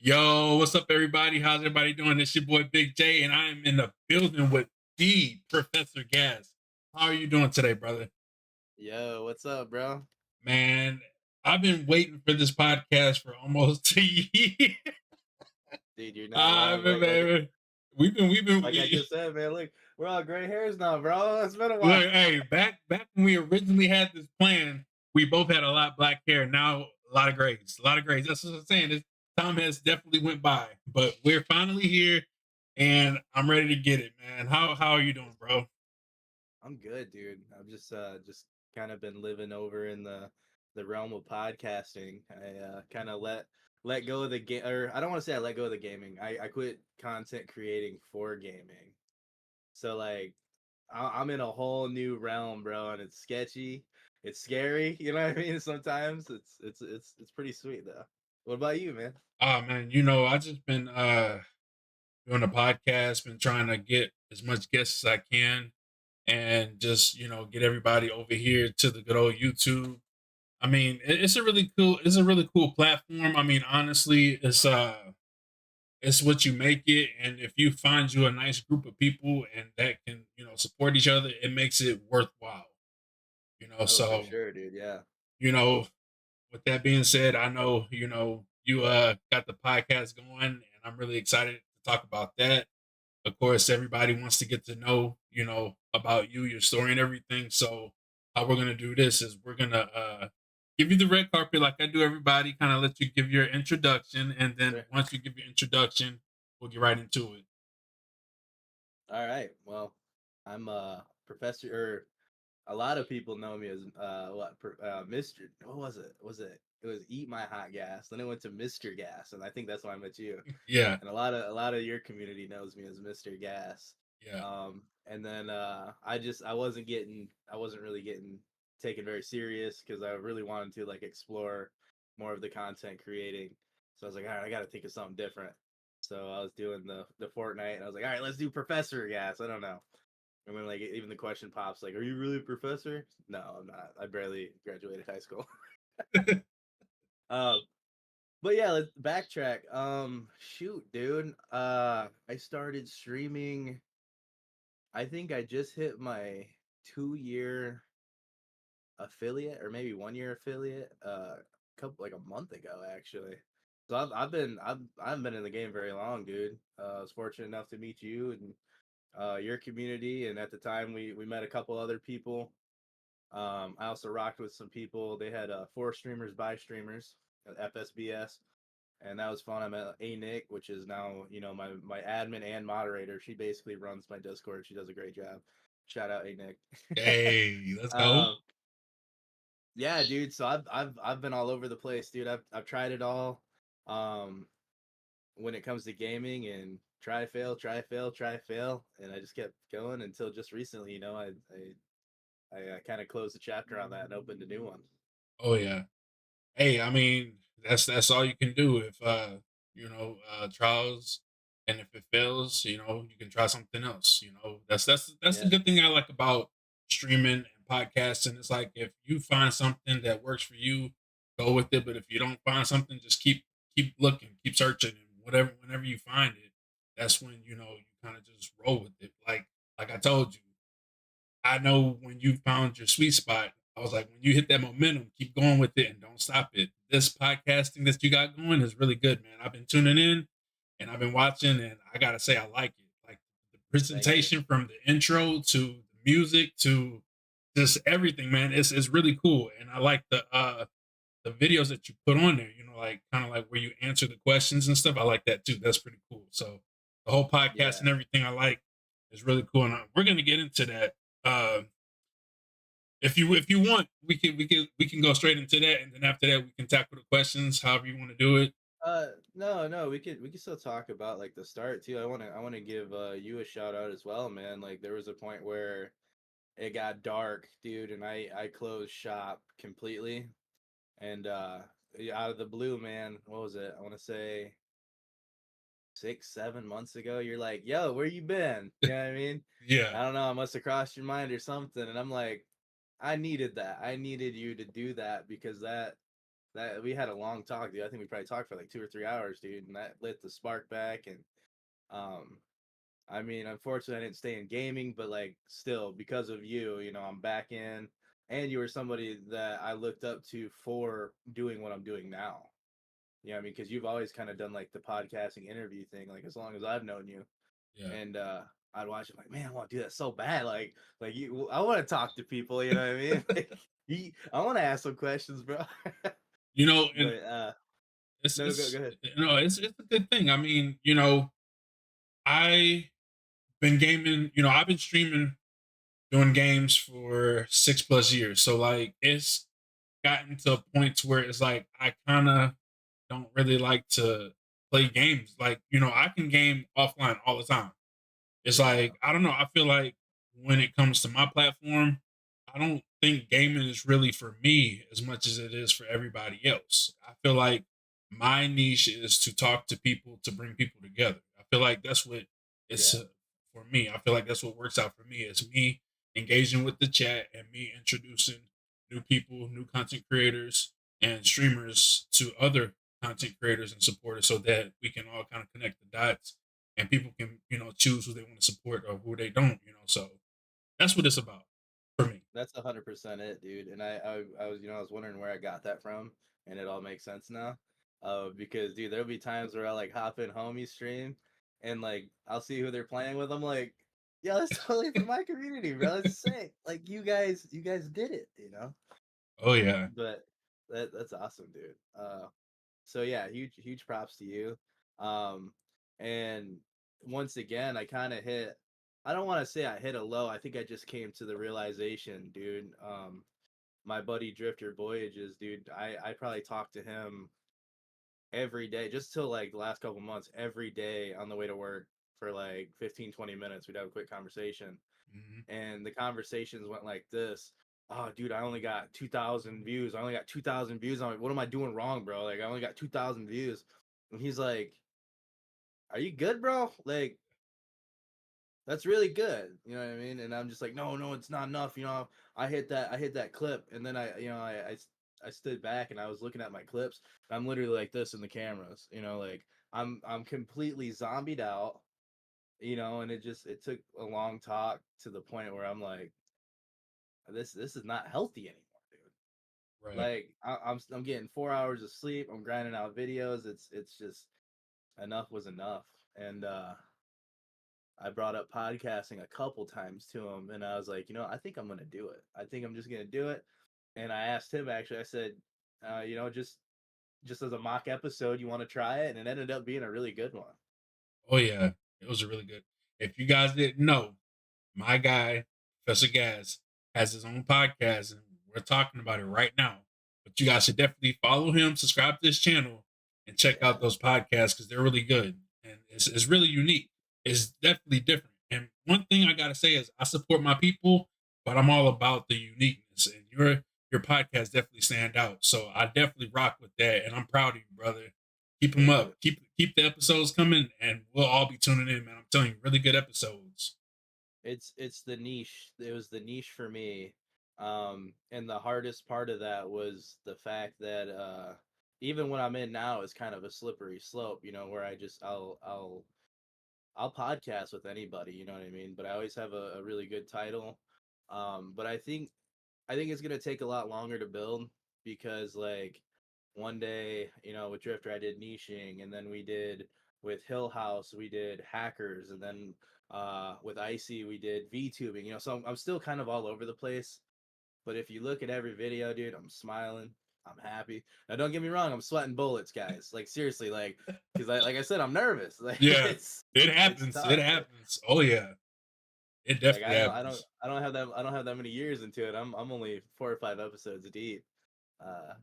Yo, what's up, everybody? How's everybody doing? It's your boy Big J, and I am in the building with the Professor Gas. How are you doing today, brother? Yo, what's up, bro? Man, I've been waiting for this podcast for almost a year. Dude, you're not I've wrong. been, Like, man, we've been. like I just said, man. Look, we're all gray hairs now, bro. It's been a while. Look, hey, back when we originally had this plan, we both had a lot of black hair. Now a lot of grays, a lot of grays. That's what I'm saying. This time has definitely went by, but we're finally here, and I'm ready to get it, man. How are you doing, bro? I'm good, dude. I've just kind of been living over in the realm of podcasting. I kind of let go of the game, or I don't want to say I let go of the gaming. I quit content creating for gaming. So like, I'm in a whole new realm, bro, and it's sketchy. It's scary. You know what I mean? Sometimes it's pretty sweet though. What about you, man? Oh man, I just been doing a podcast, been trying to get as much guests as I can and just, get everybody over here to the good old YouTube. I mean, it's a really cool platform. I mean, honestly, it's what you make it, and if you find you a nice group of people and that can, support each other, it makes it worthwhile. Oh, for So, sure, dude. Yeah. you know, with that being said, I know, you got the podcast going and I'm really excited to talk about that. Of course, everybody wants to get to know, about you, your story and everything. So how we're gonna do this is we're gonna give you the red carpet like I do everybody, kind of let you give your introduction, and then Sure. once you give your introduction, we'll get right into it. All right. Well, I'm professor, or a lot of people know me as Mr. What was it? It was Eat My Hot Gas. Then it went to Mr. Gas, and I think that's why I met you. Yeah, And a lot of your community knows me as Mr. Gas. yeah. And then I wasn't really getting taken very serious because I really wanted to like explore more of the content creating. So I was like, all right, I got to think of something different. So I was doing the Fortnite, and I was like, all right, let's do Professor Gas. I don't know. And then like even the question pops like, are you really a professor? No, I'm not. I barely graduated high school. um, but yeah, let's backtrack. Shoot, dude. I started streaming. I think I just hit my 2 year affiliate, or maybe 1 year affiliate. Couple like a month ago actually. So I haven't been in the game very long, dude. I was fortunate enough to meet you and your community, and at the time we met a couple other people. I also rocked with some people. They had four streamers by streamers at FSBS, and that was fun. I met A Nick, which is now my admin and moderator. She basically runs my Discord. She does a great job. Shout out A Nick. Hey, let's go. um, yeah, dude. So I've been all over the place, dude. I've tried it all. Um, when it comes to gaming, and try fail, try fail, try fail, and I just kept going until just recently. I kind of closed the chapter on that and opened a new one. Oh yeah. Hey, I mean, that's all you can do if trials, and if it fails, you can try something else. That's the Yeah, good thing I like about streaming and podcasting. It's like if you find something that works for you, go with it. But if you don't find something, just keep looking, keep searching, and whenever you find it, that's when you kind of just roll with it. Like I told you, I know when you found your sweet spot. I was like, when you hit that momentum, keep going with it and don't stop it. This podcasting that you got going is really good, man. I've been tuning in and I've been watching, and I gotta say, I like it. Like the thank you. presentation from the intro to the music to just everything, man. It's really cool, and I like the videos that you put on there. Like kind of like where you answer the questions and stuff. I like that too. That's pretty cool. So the whole podcast Yeah. and everything I like is really cool, and we're gonna get into that. Uh, if you want, we can go straight into that, and then after that, we can tackle the questions, however you want to do it. No, no, we could still talk about like the start too. I want to give you a shout out as well, man. Like there was a point where it got dark, dude, and I closed shop completely. And out of the blue, man, what was it? I want to say 6, 7 months ago. You're like, yo, where you been? You know what I mean? Yeah, I don't know. I must have crossed your mind or something. And I'm like, I needed that. I needed you to do that because that we had a long talk, dude. I think we probably talked for like 2 or 3 hours, dude, and that lit the spark back. And um, I mean, unfortunately, I didn't stay in gaming, but like still, because of you, I'm back in, and you were somebody that I looked up to for doing what I'm doing now. Yeah, I mean, because you've always kind of done like the podcasting interview thing, like as long as I've known you. Yeah. And I'd watch it like, man, I want to do that so bad. Like you, I want to talk to people. You know what I mean? Like, I want to ask some questions, bro. You know, and But no, go it's ahead. it's a good thing. I mean, I been gaming, I've been streaming doing games for 6 plus years. So like it's gotten to points where it's like I kind of don't really like to play games. Like, I can game offline all the time. It's Yeah, like, I don't know, I feel like when it comes to my platform, I don't think gaming is really for me as much as it is for everybody else. I feel like my niche is to talk to people, to bring people together. I feel like that's what it's yeah, for me. I feel like that's what works out for me is me engaging with the chat and me introducing new people, new content creators and streamers to other content creators and supporters so that we can all kind of connect the dots and people can choose who they want to support or who they don't. So that's what it's about for me. that's 100% it, dude. And I was, I was wondering where I got that from, and it all makes sense now. Because dude, there'll be times where I like hop in homie stream, and like I'll see who they're playing with. I'm like, yeah, that's totally for my community, bro. It's sick. Like you guys did it. Oh yeah. But that's awesome, dude. So yeah, huge props to you. Um, and once again, I kind of hit. I don't want to say I hit a low. I think I just came to the realization, dude. My buddy Drifter Voyages, dude. I probably talked to him every day, just till like the last couple months, every day on the way to work for like 15-20 minutes. We'd have a quick conversation, Mhm. and the conversations went like this. Oh, dude, I only got 2,000 views. I only got 2,000 views. I'm like, what am I doing wrong, bro? Like, I only got 2,000 views. And he's like, are you good, bro? Like, that's really good. You know what I mean? And I'm just like, no, no, it's not enough. I hit that clip. And then I stood back and I was looking at my clips. I'm literally like this in the cameras, like I'm completely zombied out, and it took a long talk to the point where I'm like, this is not healthy anymore, dude. Right. Like I'm getting 4 hours of sleep. I'm grinding out videos. It's just enough was enough. And I brought up podcasting a couple times to him, and I was like, I think I'm gonna do it. I think I'm just gonna do it. And I asked him actually. I said, just as a mock episode, you want to try it? And it ended up being a really good one. Oh yeah. It was a really good. If you guys didn't know, my guy, Professor Gas, has his own podcast, and we're talking about it right now. But you guys should definitely follow him, subscribe to his channel, and check out Yeah, those podcasts because they're really good and it's really unique. It's definitely different. And one thing I gotta say is I support my people, but I'm all about the uniqueness. And your podcast definitely stand out. So I definitely rock with that, and I'm proud of you, brother. Keep them thank up. you. Keep the episodes coming, and we'll all be tuning in, man. I'm telling you, really good episodes. It's the niche. It was the niche for me. And the hardest part of that was the fact that even when I'm in now is kind of a slippery slope, where I'll podcast with anybody, you know what I mean? But I always have a really good title. But I think it's gonna take a lot longer to build because like one day, with Drifter I did niching, and then we did with Hill House we did hackers, and then with Icy we did VTubing. So I'm still kind of all over the place. But if you look at every video, dude, I'm smiling, I'm happy. Now don't get me wrong, I'm sweating bullets, guys. Like seriously, because like I said, I'm nervous. Like Yeah, it's It tough. happens. Oh yeah, it Like definitely I don't I don't happens. I don't have that I don't have that many years into it. I'm only 4 or 5 episodes deep. Uh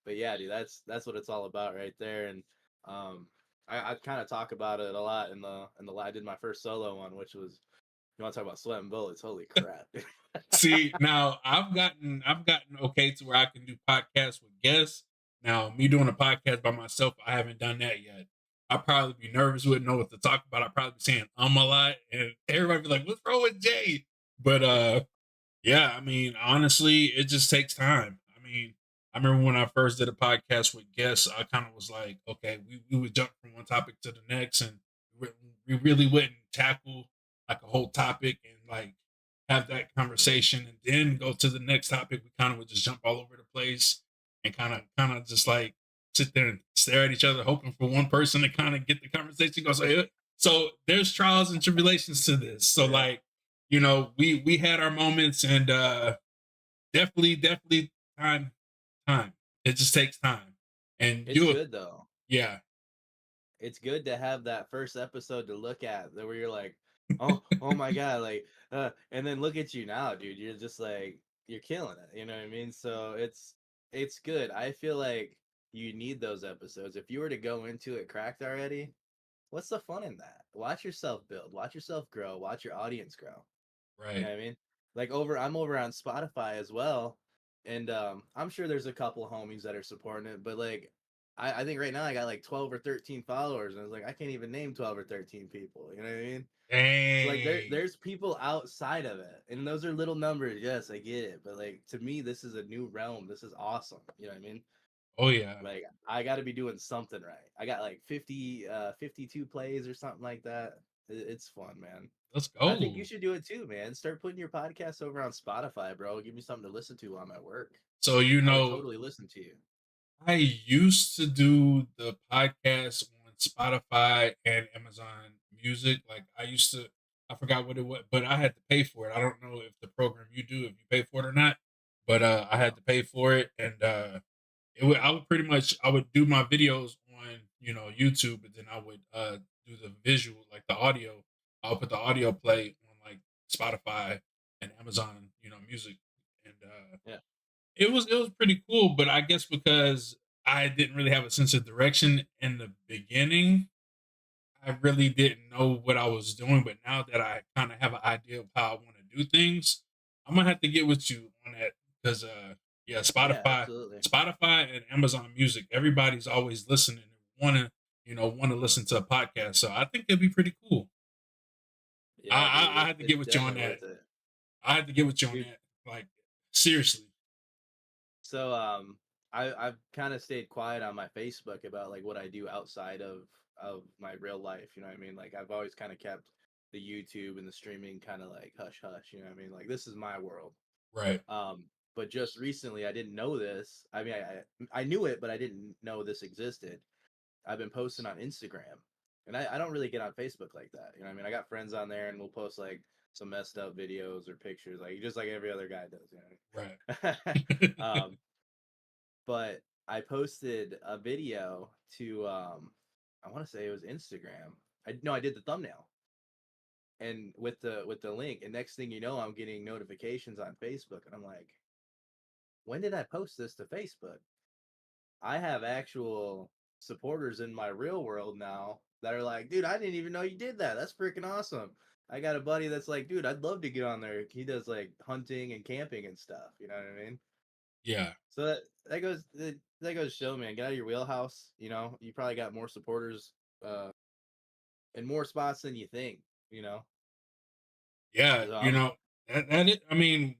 but yeah, dude, that's what it's all about right there. And um I kind of talk about it a lot I did my first solo one, which was, you want to talk about sweating bullets, holy crap. See, now I've gotten okay to where I can do podcasts with guests. Now, me doing a podcast by myself, I haven't done that yet. I'd probably be nervous, wouldn't know what to talk about. I'd probably be saying a lot, and everybody be like, "What's wrong with Jay?" But yeah, I mean, honestly, it just takes time. I mean, I remember when I first did a podcast with guests, I kind of was like, okay, we would jump from one topic to the next, and we, we really wouldn't tackle like a whole topic and like have that conversation and then go to the next topic. We kind of would just jump all over the place and kind of just like sit there and stare at each other, hoping for one person to kind of get the conversation going. So there's trials and tribulations to this. So Yeah, like, we had our moments, and definitely time. It just takes time. And it's good though. yeah. It's good to have that first episode to look at that where you're like, oh my god, like, and then look at you now, dude. You're just like you're killing it. You know what I mean? So it's good. I feel like you need those episodes. If you were to go into it cracked already, what's the fun in that? Watch yourself build, watch yourself grow, watch your audience grow. You know Right. what I mean? Like I'm over on Spotify as well, and I'm sure there's a couple homies that are supporting it, but like I think right now I got like 12 or 13 followers, and I was like I can't even name 12 or 13 people. You know what I mean? So like Dang. there's people outside of it, and those are little numbers. Yes, I get it, but like to me, this is a new realm. This is awesome. You know what I mean? Oh yeah. Like I got to be doing something right. I got like 52 plays or something like that. It's fun, man. Let's I think you go. should do it too, man. Start putting your podcast over on Spotify, bro. Give me something to listen to while I'm at work. So I would totally listen to you. I used to do the podcast on Spotify and Amazon Music. Like I forgot what it was, but I had to pay for it. I don't know if the program you do, if you pay for it or not, but I had No. to pay for it, and I would pretty much I would do my videos on YouTube, but then I would do the visual, like the audio. I'll put the audio play on like Spotify and Amazon, Music, and Yeah. it was pretty cool. But I guess because I didn't really have a sense of direction in the beginning, I really didn't know what I was doing. But now that I kind of have an idea of how I want to do things, I'm gonna have to get with you on that because yeah, Yeah, Spotify, absolutely. Spotify and Amazon Music, everybody's always listening and want to listen to a podcast. So I think it'd be pretty cool. Yeah, dude. I had to It's get with you on definitely that. worth it. I had to get with you on Dude, that. Like seriously. so I've kind of stayed quiet on my Facebook about like what I do outside of my real life, you know what I mean? Like I've always kind of kept the YouTube and the streaming kind of like hush hush, you know what I mean? Like this is my world. Right. Um, but just recently, I didn't know this. I mean, I knew it, but I didn't know this existed. I've been posting on Instagram, and I don't really get on Facebook like that. You know, what I mean, I got friends on there, and we'll post like some messed up videos or pictures, like just like every other guy does. You Right. know, but I posted a video to I want to say it was Instagram. I no, I did the thumbnail and with the link, and next thing you know, I'm getting notifications on Facebook, and I'm like, when did I post this to Facebook? I have actual supporters in my real world now that are like, dude, I didn't even know you did that. That's freaking awesome. I got a buddy that's like, dude, I'd love to get on there. He does like hunting and camping and stuff. You know what I mean? Yeah. So that goes to show, man, get out of your wheelhouse. You know, you probably got more supporters uh in more spots than you think. You know, Yeah. so I'm I mean,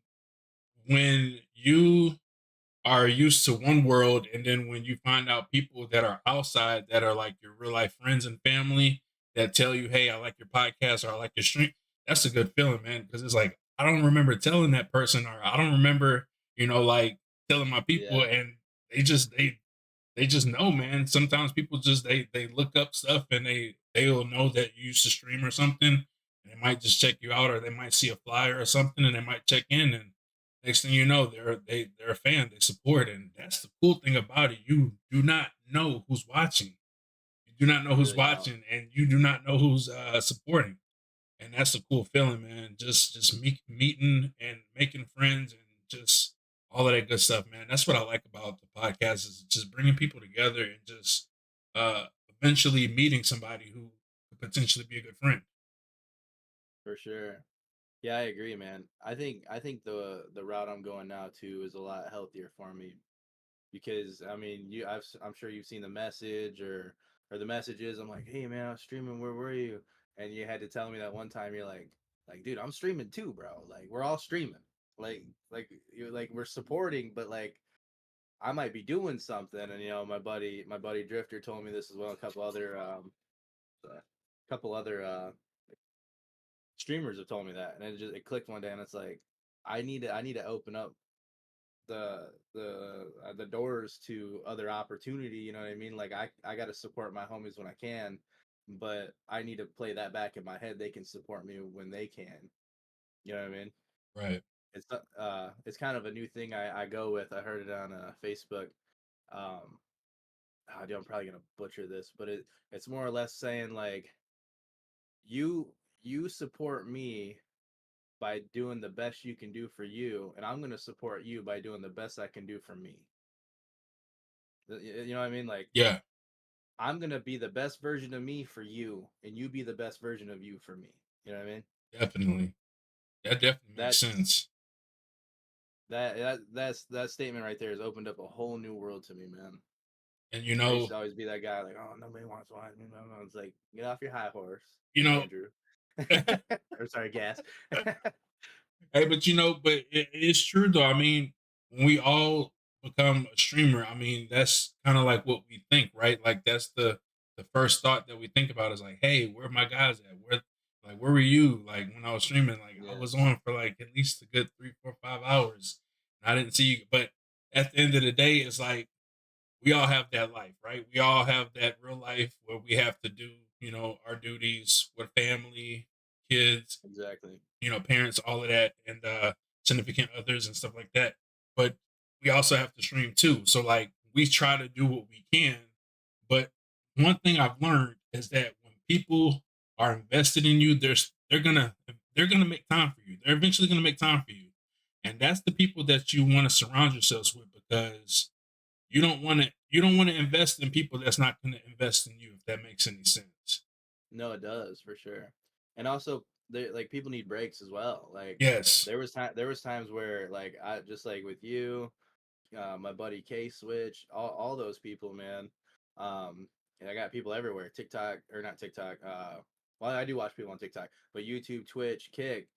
when you are used to one world, and then when you find out people that are outside that are like your real life friends and family that tell you, "Hey, I like your podcast or I like your stream," that's a good feeling, man. Because it's like I don't remember telling that person, or I don't remember, like telling my people, yeah, and they just know, man. Sometimes people just they look up stuff and they'll know that you used to stream or something, and they might just check you out, or they might see a flyer or something, and they might check in, and next thing you know, they're a fan, they support, and that's the cool thing about it. You do not know who's watching, you do not know you who's really don't. watching, and you do not know who's supporting, and that's a cool feeling, man. Just meeting and making friends and just all of that good stuff, man. That's what I like about the podcast is just bringing people together and just uh eventually meeting somebody who could potentially be a good friend. For sure. Yeah, I agree, man. I think the route I'm going now too is a lot healthier for me because I mean, I'm sure you've seen the message or the messages. I'm like, hey man, I was streaming. Where were you? And you had to tell me that one time. You're like, dude, I'm streaming too, bro. Like we're all streaming. Like you're like we're supporting, but like I might be doing something, and my buddy Drifter told me this as well. A couple other streamers have told me that, and it clicked one day, and it's like I need to open up the doors to other opportunity. You know what I mean? Like I got to support my homies when I can, but I need to play that back in my head. They can support me when they can. You know what I mean? Right. It's kind of a new thing I go with. I heard it on Facebook. Um, dude, I'm probably gonna butcher this, but it's more or less saying like you you support me by doing the best you can do for you, and I'm gonna support you by doing the best I can do for me. You know what I mean? Like Yeah, I'm gonna be the best version of me for you, and you be the best version of you for me. You know what I mean? definitely. That definitely makes That sense. that statement right there has opened up a whole new world to me, man. And I used to always be that guy, like, oh, nobody wants one. It's like, get off your high horse, you know, Andrew. Or sorry, Gas. hey, but but it's true though. I mean, when we all become a streamer, I mean, that's kind of like what we think, right? Like that's the first thought that we think about is like, hey, where my guys at? Where were you? Like when I was streaming, like I Yeah, was on for like at least a good 3, 4, 5 hours. And I didn't see you. But at the end of the day, it's like we all have that life, right? We all have that real life where we have to do, our duties with family, kids, exactly. parents, all of that, and significant others and stuff like that. But we also have to stream too. So like we try to do what we can. But one thing I've learned is that when people are invested in you, they're gonna make time for you. They're eventually gonna make time for you. And that's the people that you want to surround yourselves with because you don't want to invest in people that's not gonna invest in you, if that makes any sense. No, it does for sure. And also, like people need breaks as well. Like Yes. there was times where like I just like with you, my buddy K Switch, all those people, man. Um, and I got people everywhere. TikTok or not TikTok. Well, I do watch people on TikTok, but YouTube, Twitch, Kick.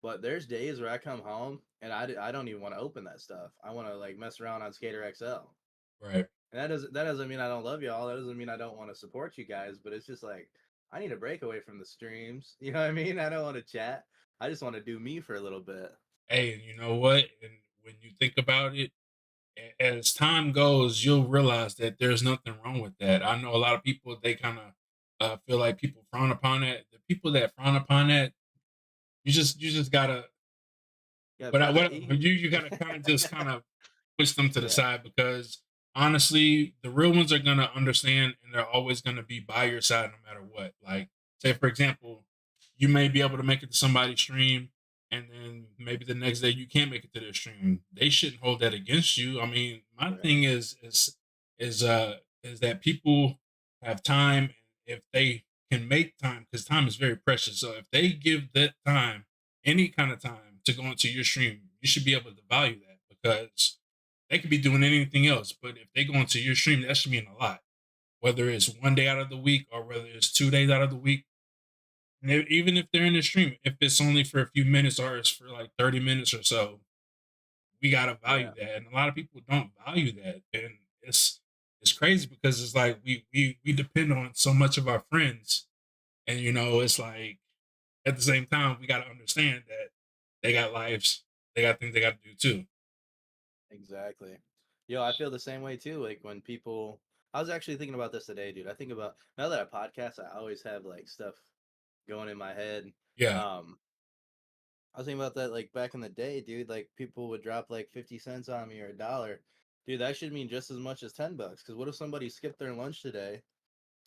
But there's days where I come home and I don't even want to open that stuff. I want to like mess around on Skater XL. Right. And that doesn't mean I don't love y'all. That doesn't mean I don't want to support you guys. But it's just like I need a break away from the streams. You know what I mean? I don't want to chat. I just want to do me for a little bit. Hey, and you know what? And when you think about it, as time goes, you'll realize that there's nothing wrong with that. I know a lot of people they kind of feel like people frown upon that. The people that frown upon that, you just gotta. Yeah, But brother. you gotta kind of push them to the Yeah, side because honestly, the real ones are gonna understand and they're always gonna be by your side no matter what. Like, say for example, you may be able to make it to somebody's stream, and then maybe the next day you can't make it to their stream. They shouldn't hold that against you. I mean, my right. thing is that people have time if they can make time because time is very precious. So if they give that time, any kind of time to go into your stream, you should be able to value that because they could be doing anything else. But if they go into your stream, that should mean a lot. Whether it's one day out of the week or whether it's 2 days out of the week. And even if they're in the stream, if it's only for a few minutes or it's for like 30 minutes or so, we gotta value Yeah, that. And a lot of people don't value that. And it's crazy because it's like we depend on so much of our friends. And it's like at the same time, we gotta understand that they got lives, they got things they gotta do too. exactly. Yo, I feel the same way too. Like when people, I was actually thinking about this today, dude. I think about now that I podcast, I always have like stuff going in my head. Yeah. Um, I was thinking about that like back in the day, dude. Like people would drop like 50 cents on me or $1. Dude, that should mean just as much as $10. Because what if somebody skipped their lunch today,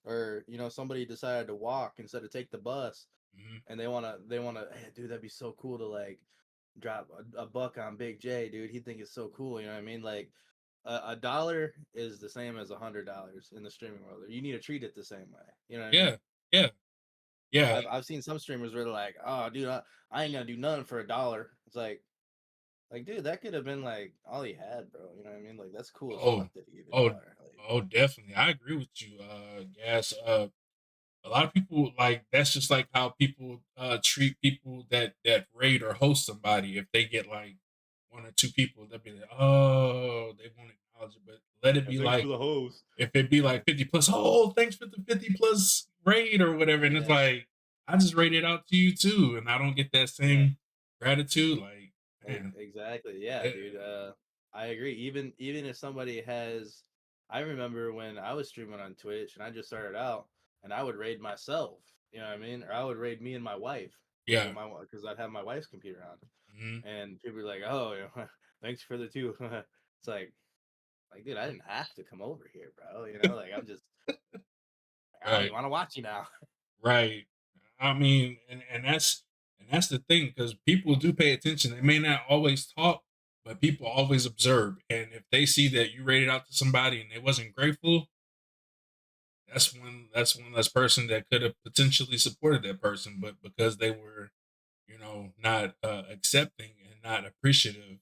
or somebody decided to walk instead of take the bus, Mhm. and they wanna, hey, dude, that'd be so cool to like drop a buck on Big J, dude. He'd think it's so cool. You know what I mean? Like a dollar is the same as $100 in the streaming world. You need to treat it the same way. You know what I mean? Yeah. Yeah. Yeah. I've seen some streamers where they're like, oh, dude, I ain't gonna do nothing for $1. It's like, dude, that could have been like all he had, bro. You know what I mean? Like that's cool as Oh, fuck that he gave a oh, dollar. Like, oh, definitely. I agree with you, Gas. A lot of people like that's just like how people treat people that raid or host somebody. If they get like one or two people, they'll be like, oh, they won't acknowledge it, but let it And be thanks for like the host. if it be like 50 plus, oh, thanks for the 50 plus rate or whatever. And it's Yeah, like, I just rated out to you too. And I don't get that yeah. same gratitude. Like, man, Exactly. Yeah, eh, dude. I agree. Even if somebody has, I remember when I was streaming on Twitch and I just started out, and I would raid myself. You know what I mean? Or I would raid me and my wife. Like yeah. my because I'd have my wife's computer on, Mhm. and people were like, "Oh, you know, thanks for the two." It's like, dude, I didn't have to come over here, bro. You know, like I'm just, I don't Right. even want to watch you now. Right. I mean, and that's the thing because people do pay attention. They may not always talk, but people always observe. And if they see that you rated out to somebody and they wasn't grateful, that's one less person that could have potentially supported that person, but because they were, not accepting and not appreciative,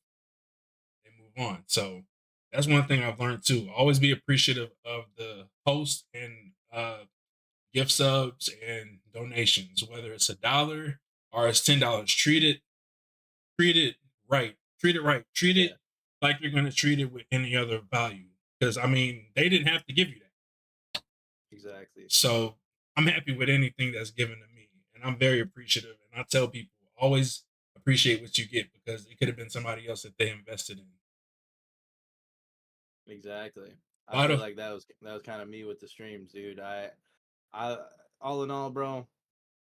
they move on. So that's one thing I've learned too. Always be appreciative of the host and gift subs and donations, whether it's $1 or it's $10. Treat it right. Treat it right. Treat it Yeah, like you're gonna treat it with any other value. Because I mean, they didn't have to give you that. exactly, So I'm happy with anything that's given to me. And I'm very appreciative. And I tell people always appreciate what you get because it could have been somebody else that they invested in. exactly. I feel Vital. like that was kind of me with the streams, dude. I all in all, bro,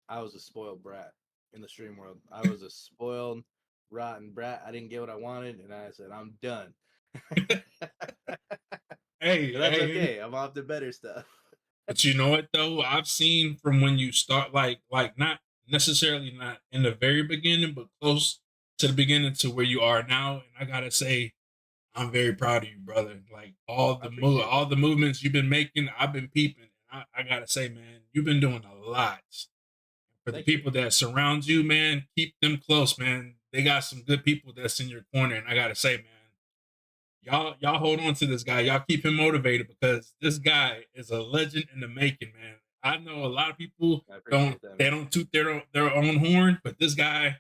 I was a spoiled brat in the stream world. I was a spoiled, rotten brat. I didn't get what I wanted, and I said, I'm done. Hey, But that's hey, okay. I'm off to better stuff. but you know what though? I've seen from when you start like not necessarily not in the very beginning, but close to the beginning to where you are now. And I gotta say, I'm very proud of you, brother. Like I appreciate all that. the movements you've been making, I've been peeping. I gotta say, man, you've been doing a lot. For the Thank you. people that surround you, man, keep them close, man. They got some good people that's in your corner. And I gotta say, man, y'all hold on to this guy. Y'all keep him motivated because this guy is a legend in the making, man. I know a lot of people I don't appreciate that, they man. don't toot their own horn, but this guy,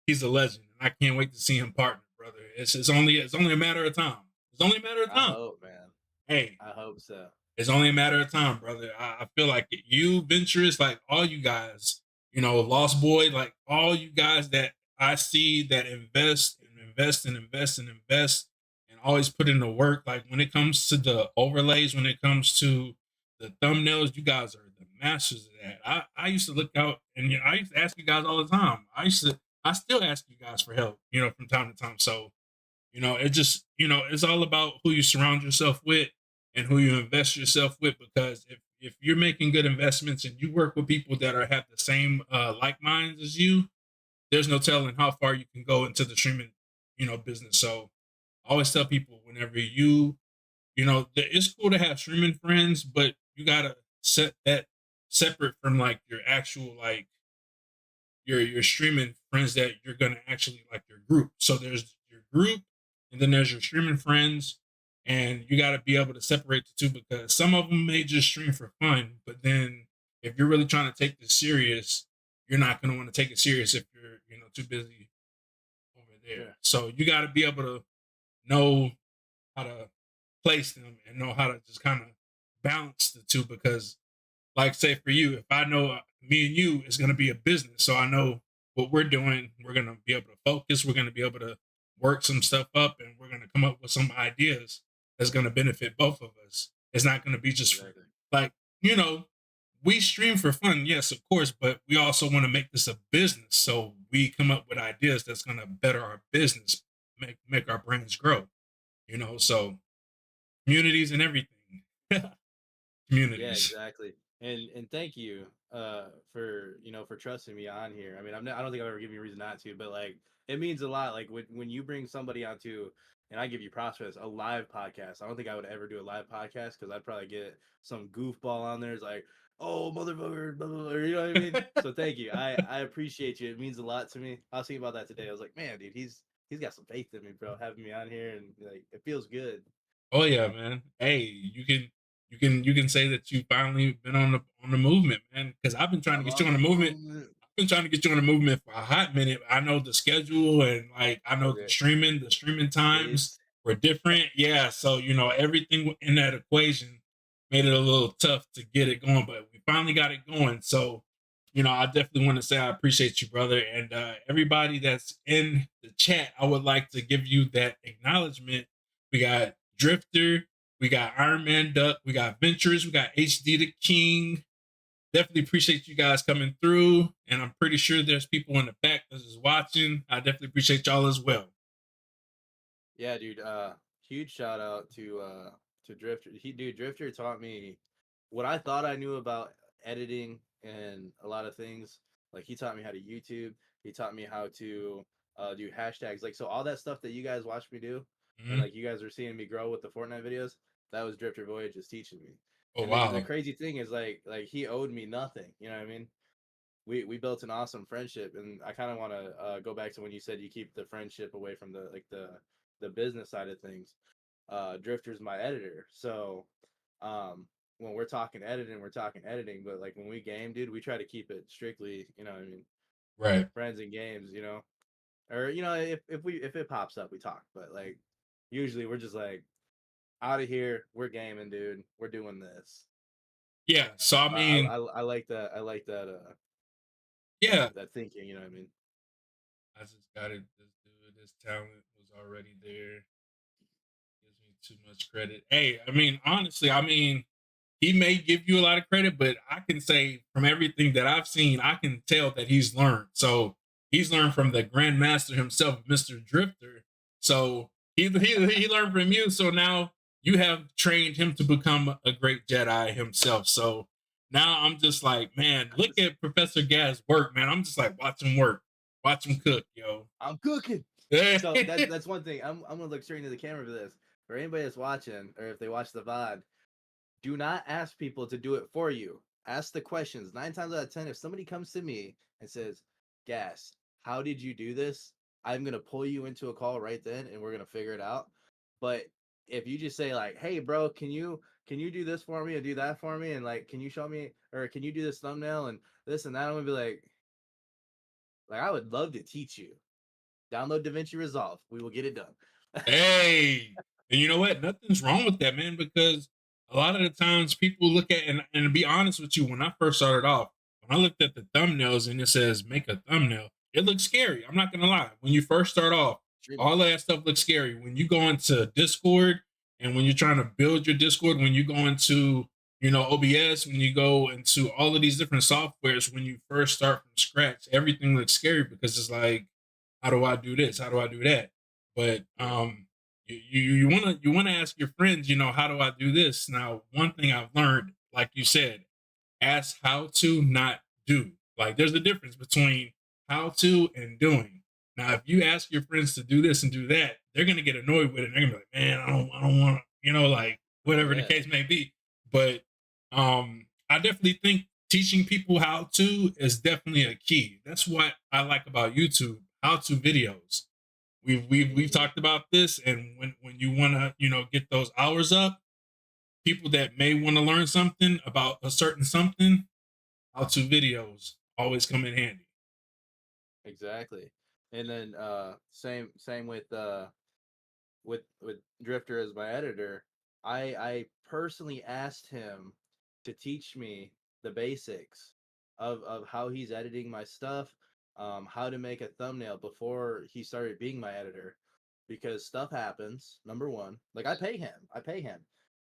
he's a legend, and I can't wait to see him partner, brother. It's only a matter of time. It's only a matter of I time. hope, man. Hey, I hope so. it's only a matter of time, brother. I feel like you, Venturous, like all you guys, Lost Boy, like all you guys that I see that invest and invest and invest and invest and always put in the work. Like when it comes to the overlays, when it comes to the thumbnails, you guys are the masters of that. I used to look out and I used to ask you guys all the time. I still ask you guys for help, from time to time. So it just, it's all about who you surround yourself with and who you invest yourself with. Because if you're making good investments and you work with people that have the same like minds as you, there's no telling how far you can go into the streaming, business. So I always tell people whenever it's cool to have streaming friends, but you gotta set that separate from like your actual like your streaming friends that you're gonna actually like your group. So there's your group, and then there's your streaming friends, and you got to be able to separate the two because some of them may just stream for fun, but then if you're really trying to take this serious, you're not gonna want to take it serious if you're too busy over there. Yeah. So you got to be able to know how to place them and know how to just kind of balance the two because like say for you, if I know me and you is going to be a business, so I know what we're doing, we're going to be able to focus, we're going to be able to work some stuff up, and we're going to come up with some ideas that's going to benefit both of us. It's not going to be just for Exactly. like you know we stream for fun, yes, of course, but we also want to make this a business, so we come up with ideas that's going to better our business, make our brands grow. So communities and everything, Yeah, communities. exactly. And thank you for for trusting me on here. I mean, I don't think I've ever given you a reason not to, but like it means a lot. Like when you bring somebody onto and I give you prospects a live podcast. I don't think I would ever do a live podcast because I'd probably get some goofball on there. It's like, oh motherfucker, blah, blah, blah, you know what I mean? So thank you. I appreciate you. It means a lot to me. I was thinking about that today. I was like, man, dude, he's got some faith in me, bro, having me on here and like it feels good, Oh you yeah, know. man. Hey, you can say that you finally been on the movement, man. Because I've been trying to I'm get you on on the the movement. movement. I've been trying to get you on the movement for a hot minute. I know the schedule and like I know Okay. the streaming times It's where were different. Yeah, so everything in that equation made it a little tough to get it going, but we finally got it going. So, I definitely want to say I appreciate you, brother, and everybody that's in the chat. I would like to give you that acknowledgement. We got Drifter, we got Iron Man Duck, we got Ventures, we got HD the King. Definitely appreciate you guys coming through, and I'm pretty sure there's people in the back that is watching. I definitely appreciate y'all as well. Yeah, dude. Huge shout out to Drifter. Drifter taught me what I thought I knew about editing and a lot of things. Like he taught me how to YouTube. He taught me how to do hashtags. Like so, all that stuff that you guys watch me do, and Mhm. like you guys are seeing me grow with the Fortnite videos. That was Drifter Voyages teaching me. Oh And the wow. crazy thing is like he owed me nothing. You know what I mean? We built an awesome friendship, and I kind of want to go back to when you said you keep the friendship away from the business side of things. Drifter's my editor, so um when we're talking editing, but like when we game, dude, we try to keep it strictly, I mean, Right. friends and games, or if it pops up, we talk, but like usually we're just like out of here, we're gaming, dude, we're doing this. Yeah. So I mean, I like that. I like that. yeah. That thinking. You know what I mean? I just got it. This dude, this talent was already there. Gives me too much credit. Hey, I mean, honestly, I mean, he may give you a lot of credit, but I can say from everything that I've seen, I can tell that he's learned. So he's learned from the Grandmaster himself, Mr. Drifter. So he learned from you. So now you have trained him to become a great Jedi himself. So now I'm just like, man, look at Professor Gas work, man. I'm just like, watch him work, watch him cook, yo. I'm cooking. Yeah. So that's one thing. I'm gonna look straight into the camera for this. For anybody that's watching, or if they watch the VOD, do not ask people to do it for you. Ask the questions. 9 times out of 10, if somebody comes to me and says, Gas, how did you do this? I'm gonna pull you into a call right then and we're gonna figure it out. But if you just say like, hey bro, can you do this for me and do that for me? And like, can you show me or can you do this thumbnail and this and that? I'm gonna be like, I would love to teach you. Download DaVinci Resolve. We will get it done. Hey, and you know what? Nothing's wrong with that, man, because a lot of the times people look at, and to be honest with you, when I first started off, when I looked at the thumbnails and it says make a thumbnail, it looks scary. I'm not gonna lie. When you first start off, Streaming. all of that stuff looks scary. When you go into Discord and when you're trying to build your Discord, when you go into OBS, when you go into all of these different softwares, when you first start from scratch, everything looks scary because it's like, how do I do this? How do I do that? But Yeah. you wanna ask your friends, how do I do this? Now, one thing I've learned, like you said, ask how to, not do. Like there's a difference between how to and doing. Now, if you ask your friends to do this and do that, they're gonna get annoyed with it. They're gonna be like, man, I don't want to, like whatever the Yeah. case may be. But I definitely think teaching people how to is definitely a key. That's what I like about YouTube, how to videos. We've Mhm. talked about this, and when you want to get those hours up, people that may want to learn something about a certain something, how to videos always come in handy. Exactly. And then same with Drifter as my editor. I personally asked him to teach me the basics of how he's editing my stuff, how to make a thumbnail before he started being my editor. Because stuff happens, number one. Like I pay him.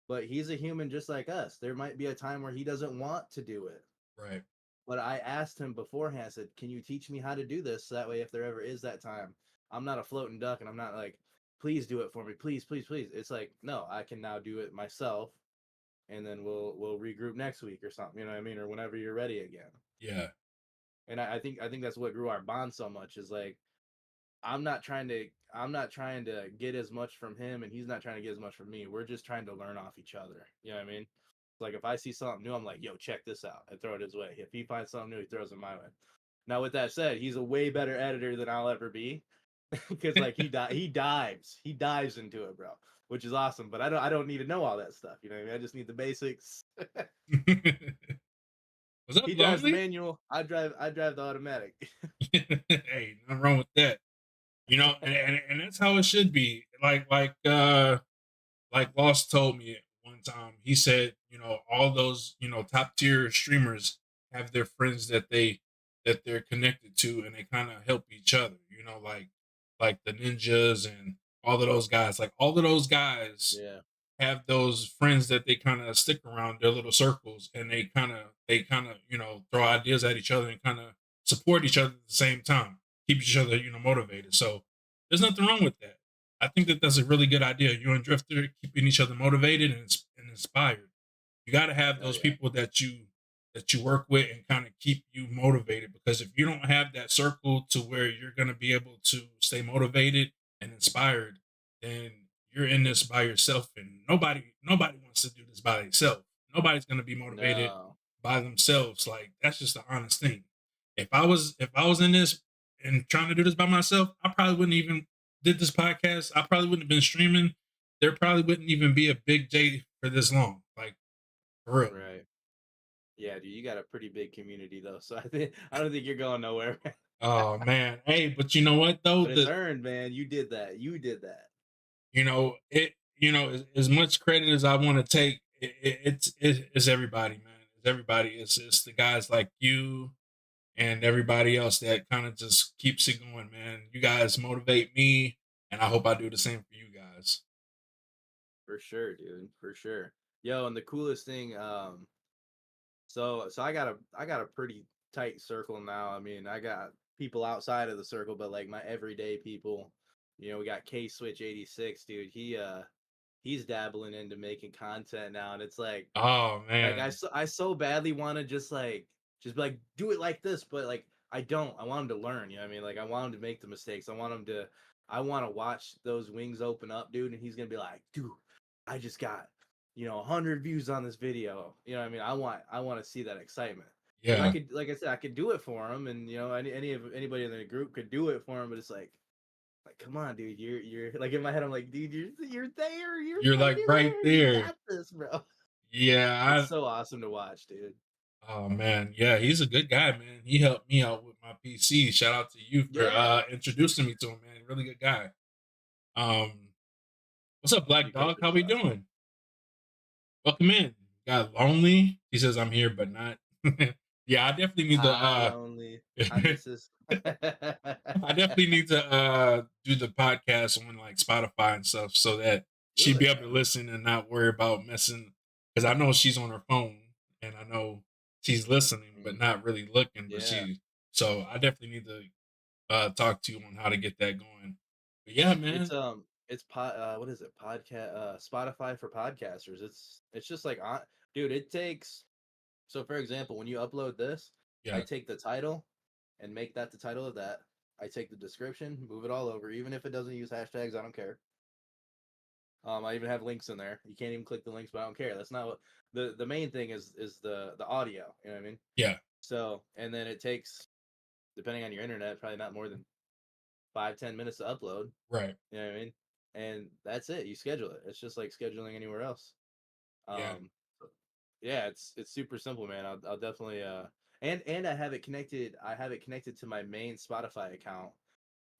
But he's a human just like us. There might be a time where he doesn't want to do it. Right. But I asked him beforehand, I said, "Can you teach me how to do this? So that way, if there ever is that time, I'm not a floating duck and I'm not like, please do it for me. Please, please, please." It's like, no, I can now do it myself. And then we'll regroup next week or something, you know what I mean? Or whenever you're ready again. Yeah. And I think that's what grew our bond so much is like I'm not trying to get as much from him and he's not trying to get as much from me. We're just trying to learn off each other. You know what I mean? Like if I see something new, I'm like, yo, check this out. I throw it his way. If he finds something new, he throws it my way. Now, with that said, he's a way better editor than I'll ever be. Because like he dives into it, bro, which is awesome. But I don't need to know all that stuff. You know what I mean? I just need the basics. What's up, He drives the lovely? manual. I drive the automatic. Hey, nothing wrong with that. and that's how it should be. Like Lost told me at one time, he said, all those, top tier streamers have their friends that they're connected to, and they kind of help each other, like the ninjas and all of those guys. Like all of those guys Yeah. have those friends that they kind of stick around their little circles, and they kind of throw ideas at each other and kind of support each other at the same time, keep each other motivated. So there's nothing wrong with that. I think that that's a really good idea. You and Drifter keeping each other motivated and inspired. You got to have Oh those yeah. people that you work with and kind of keep you motivated, because if you don't have that circle to where you're going to be able to stay motivated and inspired, then you're in this by yourself, and nobody wants to do this by themselves. Nobody's going to be motivated No. by themselves. Like that's just the honest thing. If I was in this and trying to do this by myself, I probably wouldn't even did this podcast. I probably wouldn't have been streaming. There probably wouldn't even be a Big J for this long. Like for real. Right. Yeah, dude, you got a pretty big community though, so I don't think you're going nowhere. Oh man. Hey, but you know what though? But it's earned, man. You did that. You did that. As much credit as I want to take, it's everybody, man. It's everybody. It's the guys like you and everybody else that kind of just keeps it going, man. You guys motivate me, and I hope I do the same for you guys. For sure, dude. For sure. Yo, and the coolest thing, so I got a pretty tight circle now. I mean, I got people outside of the circle, but like my everyday people, we got K Switch 86, dude. He's dabbling into making content now, and it's Oh like man. I so badly want to just be like do it like this, but like I don't. I want him to learn. You know what I mean? Like I want him to make the mistakes. I want to watch those wings open up, dude, and he's gonna be like, dude, I just got 100 views on this video. You know what I mean? I want to see that excitement. Because I Yeah. could, like I said, I could do it for him, and anybody in the group could do it for him. But it's like, come on, dude, you're like in my head, I'm like, dude, you're there, you're You're like already right there, you there. got this, bro. It's Yeah. so awesome to watch, dude. Oh man, yeah, he's a good guy, man. He helped me out with my PC. Shout out to you for Yeah, introducing me to him, man. Really good guy. Um, what's up, you Black picked Dog? good How we spots. doing? Welcome in. Got lonely. He says I'm here, but not. Yeah, I definitely need to. Ah, lonely. I miss this. I definitely need to do the podcast on like Spotify and stuff, so that Do she'd be it, able to man. listen and not worry about messing. Because I know she's on her phone, and I know she's listening but Mhm. not really looking. But Yeah, so I definitely need to talk to you on how to get that going. But yeah, it's man. what is it? Podcast Spotify for podcasters. It's just like dude, it takes. So for example, when you upload this, I Yeah. take the title and make that the title of that. I take the description, move it all over, even if it doesn't use hashtags, I don't care. I even have links in there. You can't even click the links, but I don't care. That's not what the main thing is the audio. You know what I mean? Yeah. So and then it takes, depending on your internet, probably not more than 5-10 minutes to upload. Right. You know what I mean? And that's it. You schedule it. It's just like scheduling anywhere else. Yeah. So, yeah, it's super simple, man. I'll definitely and I have it connected. I have it connected to my main Spotify account,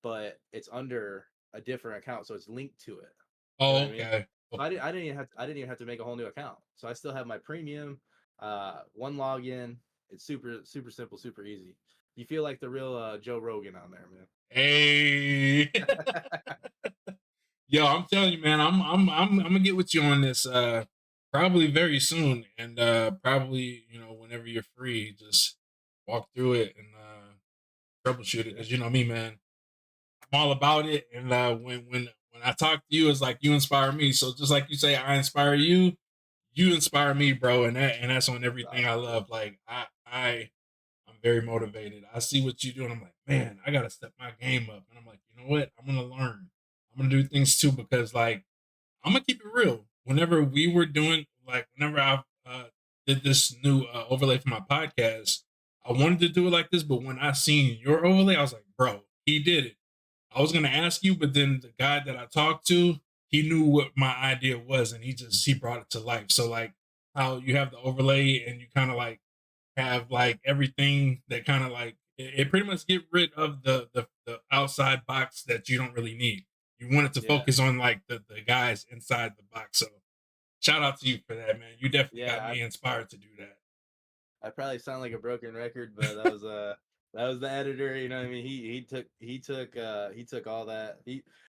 but it's under a different account, so it's linked to it. You know Oh, what I mean? okay. So Okay. I didn't even have to make a whole new account. So I still have my premium, one login. It's super simple, super easy. You feel like the real Joe Rogan on there, Hey. man. Yo, I'm telling you, man, I'm gonna get with you on this probably very soon, and probably whenever you're free, just walk through it and troubleshoot it, Yeah. because you know me, man, I'm all about it. And when I talk to you, it's like you inspire me. So just like you say, I inspire you, you inspire me, bro, and that's on That's everything I awesome, dude. love. Like I'm very motivated. I see what you do, and I'm like, man, I gotta step my game up. And I'm like, you know what? I'm gonna learn. I'm gonna do things too, because like I'm gonna keep it real. Whenever we were doing like whenever I did this new overlay for my podcast, I wanted to do it like this, but when I seen your overlay, I was like, bro, he did it. I was gonna ask you, but then the guy that I talked to, he knew what my idea was, and he brought it to life. So like how you have the overlay and you kind of like have like everything that kind of like it pretty much get rid of the outside box that you don't really need. You want it to Yeah. focus on like the guys inside the box. So shout out to you for that, man. You definitely got Yeah, me inspired to do that. I probably sound like a broken record, but that was the editor, you know what I mean? He took all that.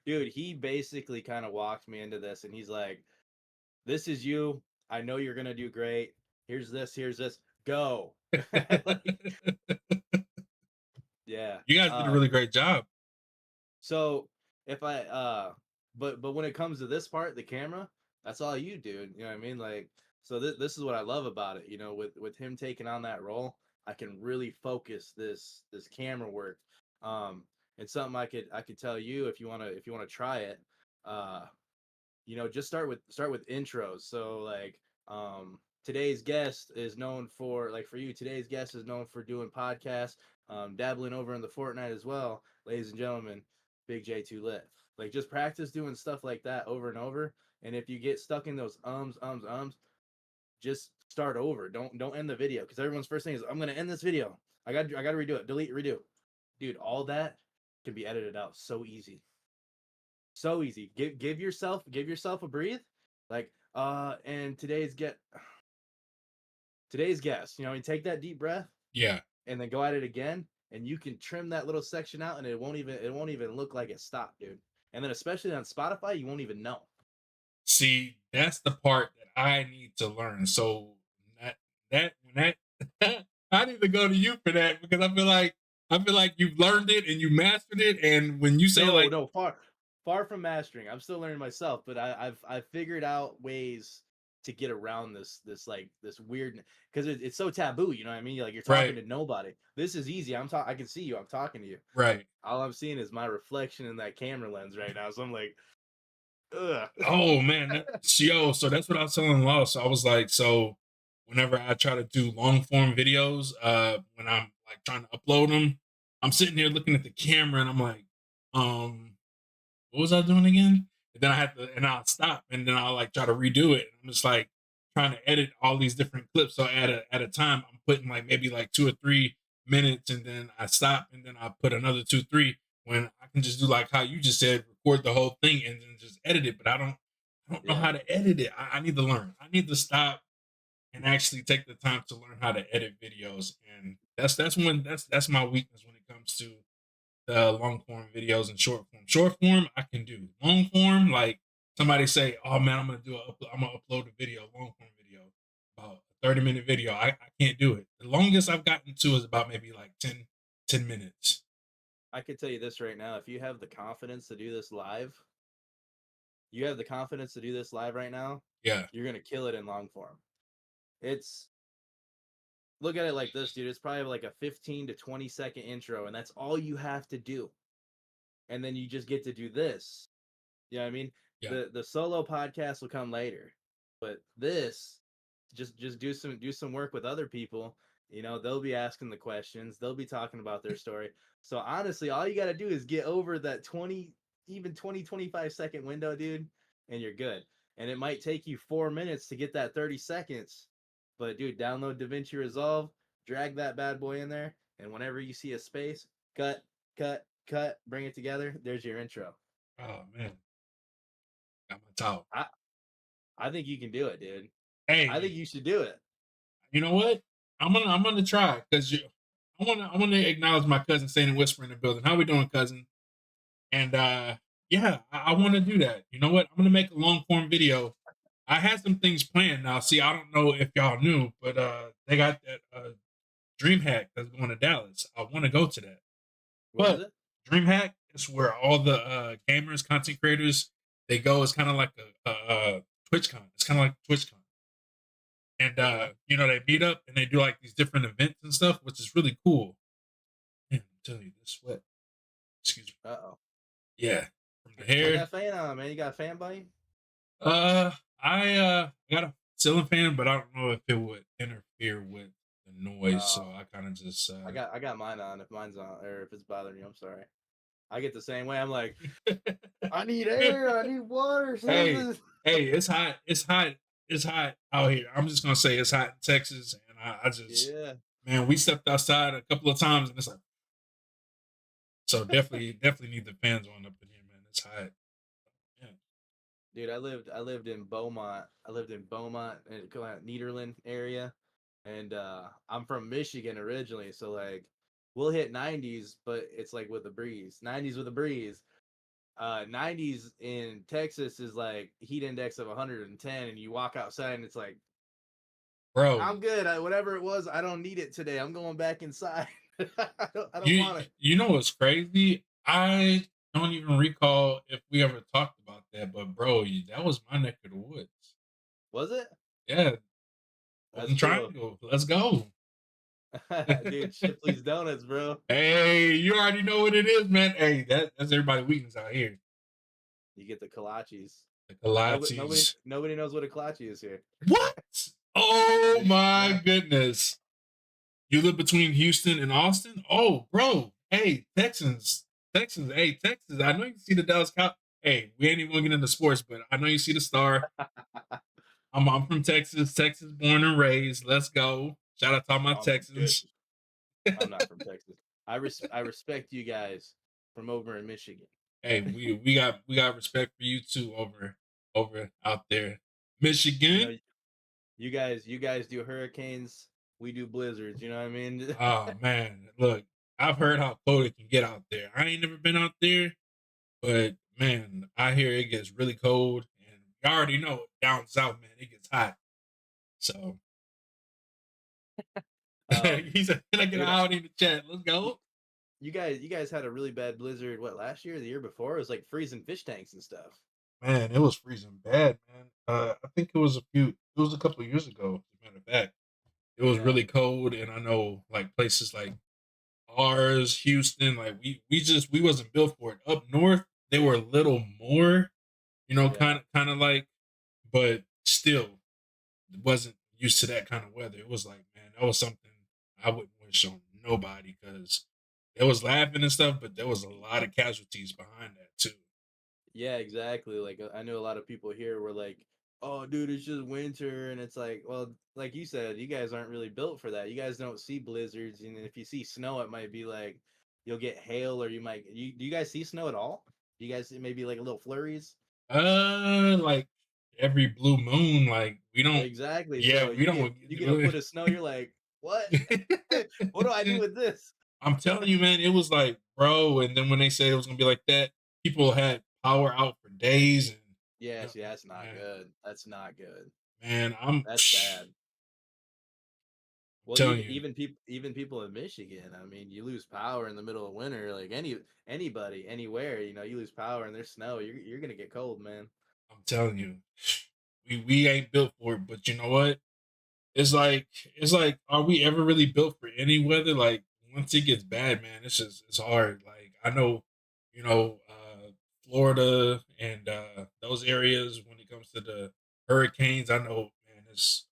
He basically kind of walked me into this and he's like, "This is you. I know you're going to do great. Here's this. Go." Like, yeah. You guys did a really great job. So if I but when it comes to this part, the camera, that's all you, dude. You know what I mean? Like, so this is what I love about it. You know, with him taking on that role, I can really focus this camera work. Um, and something I could tell you if you wanna try it. Uh, you know, just start with intros. So like today's guest is known for, like, for you, today's guest is known for doing podcasts, dabbling over in the Fortnite as well, ladies and gentlemen, Big J2 Lit. Like, just practice doing stuff like that over and over. And if you get stuck in those ums, just start over. Don't end the video, because everyone's first thing is, I'm gonna end this video. I gotta redo it, delete, redo. Dude, all that can be edited out so easy. So easy. Give yourself a breathe. Like, and today's guest, you know, you take that deep breath Yeah. and then go at it again, and you can trim that little section out and it won't even look like it stopped, dude. And then especially on Spotify, you won't even know. See, that's the part that I need to learn. So that when that I need to go to you for that because I feel like you've learned it and you mastered it. And when you say No, like no, far from mastering. I'm still learning myself, but I've figured out ways to get around this like this weird, because it's so taboo. You know what I mean? Like, you're talking right, to nobody. This is easy. I can see you. I'm talking to you. right. All I'm seeing is my reflection in that camera lens right now. So I'm like, ugh. Oh man, yo, so that's what I was telling Law. So I was like, so whenever I try to do long form videos, when I'm like trying to upload them, I'm sitting here looking at the camera and I'm like, um, what was I doing again? And then I had to, and I'll stop, and then I'll like try to redo it. I'm just like trying to edit all these different clips. So at a time, I'm putting like maybe like 2 or 3 minutes, and then I stop, and then I put another 2, 3. When I can just do like how you just said, record the whole thing and then just edit it. But I don't know Yeah, how to edit it. I need to learn. I need to stop and actually take the time to learn how to edit videos. And that's my weakness when it comes to the long form videos and short form. Short form I can do. Long form, like somebody say, "Oh man, I'm gonna upload a video, long form video, about a 30-minute video." I can't do it. The longest I've gotten to is about maybe like 10 minutes. I could tell you this right now. If you have the confidence to do this live, you have the confidence to do this live right now, Yeah, you're gonna kill it in long form. It's Look at it like this, dude. It's probably like a 15 to 20-second intro, and that's all you have to do. And then you just get to do this. You know what I mean? yeah. The solo podcast will come later. But this, just do some work with other people. You know, they'll be asking the questions, they'll be talking about their story. So honestly, all you got to do is get over that 20, even 20, 25 second window, dude, and you're good. And it might take you 4 minutes to get that 30 seconds. But dude, download DaVinci Resolve, drag that bad boy in there, and whenever you see a space, cut, bring it together. There's your intro. Oh man, got my towel. I I think you can do it, dude. I think Hey, you should do it. you know what? I'm gonna try because you. I want to acknowledge my cousin Saint and Whisper in the building. How we doing, cousin? And yeah, I want to do that. You know what? I'm gonna make a long form video. I had some things planned. Now, see, I don't know if y'all knew, but they got that DreamHack that's going to Dallas. I want to go to that. What is But it? DreamHack is where all the gamers, content creators, they go. It's kind of like a TwitchCon. It's kind of like TwitchCon, and Okay. you know they meet up and they do like these different events and stuff, which is really cool. Man, I'm telling you, this sweat. Excuse me. Uh-oh. Yeah, from the Turn hair. that fan on, man. You got a fan buddy? Uh, got a ceiling fan, but I don't know if it would interfere with the noise, so Oh, I kind of just I got mine on. If mine's on, or if it's bothering you, I'm sorry. I get the same way. I'm like, I need air. I need water. hey, Something. hey, it's hot. It's hot. It's hot out here. I'm just gonna say it's hot in Texas, and I just Yeah. man, we stepped outside a couple of times, and it's like So definitely need the fans on up in here, man. It's hot. Yeah, Dude, I lived in Beaumont. I lived in Beaumont and Nederland area, and I'm from Michigan originally. So like, we'll hit 90s, but it's like with a breeze. 90s with a breeze. 90s in Texas is like heat index of 110, and you walk outside and it's like, bro. I'm good. Whatever it was, I don't need it today. I'm going back inside. I don't You want it. you know what's crazy? I don't even recall if we ever talked about that, but bro, that was my neck of the woods. Was it? Yeah, That's Golden cool. Triangle. Let's go. Dude, Shipley's Donuts, bro. Hey, you already know what it is, man. Hey, that's everybody weakness out here. You get the kolaches. The Nobody, nobody, kolaches. nobody knows what a kolache is here. What? Oh my Yeah. goodness. You live between Houston and Austin? Oh, bro. Hey, Texans. Texans. Hey, Texas. I know you see the Dallas Cow. Hey, we ain't even gonna get into sports, but I know you see the star. I'm from Texas. Texas born and raised. Let's go. Shout out to all my I'm from Texans. Texas. I'm not from Texas. I respect you guys from over in Michigan. Hey, we got respect for you too over out there. You know, Michigan. you guys do hurricanes, we do blizzards. You know what I mean? Oh man, look, I've heard how cold it can get out there. I ain't never been out there, but man, I hear it gets really cold, and you already know down south, man, it gets hot. So um, he said, "Can I get an dude, out in the chat? Let's you, go." you guys had a really bad blizzard. What, last year, or the year before? It was like freezing fish tanks and stuff. Man, it was freezing bad, man. I think it was a couple of years ago. As a matter of fact, it was Yeah, really cold, and I know like places like ours, Houston, like we wasn't built for it. Up north, they were a little more, yeah. kind of like, but still wasn't used to that kind of weather. It was like, man, that was something I wouldn't wish on nobody because it was laughing and stuff, but there was a lot of casualties behind that too. Yeah, exactly. Like I know a lot of people here were like, "Oh, dude, it's just winter," and it's like, well, like you said, you guys aren't really built for that. You guys don't see blizzards, and if you see snow, it might be like you'll get hail, or you might. Do you guys see snow at all? Do you guys see maybe like a little flurries? Like every blue moon, like we don't, Exactly. yeah, So we you get a don't. foot of snow, you're like, what? What do I do with this? I'm telling you, man, it was like, bro. And then when they said it was gonna be like that, people had power out for days, and Yes, yeah, that's not man, good. That's not good. man, That's bad. Well, telling even you, even people even people in Michigan, I mean, you lose power in the middle of winter, like anybody, anywhere, you lose power and there's snow, you're gonna get cold, man. I'm telling you, we ain't built for it. But you know what? It's like, are we ever really built for any weather? Like once it gets bad, man, it's hard. Like I know, Florida and those areas when it comes to the hurricanes. I know, man, it's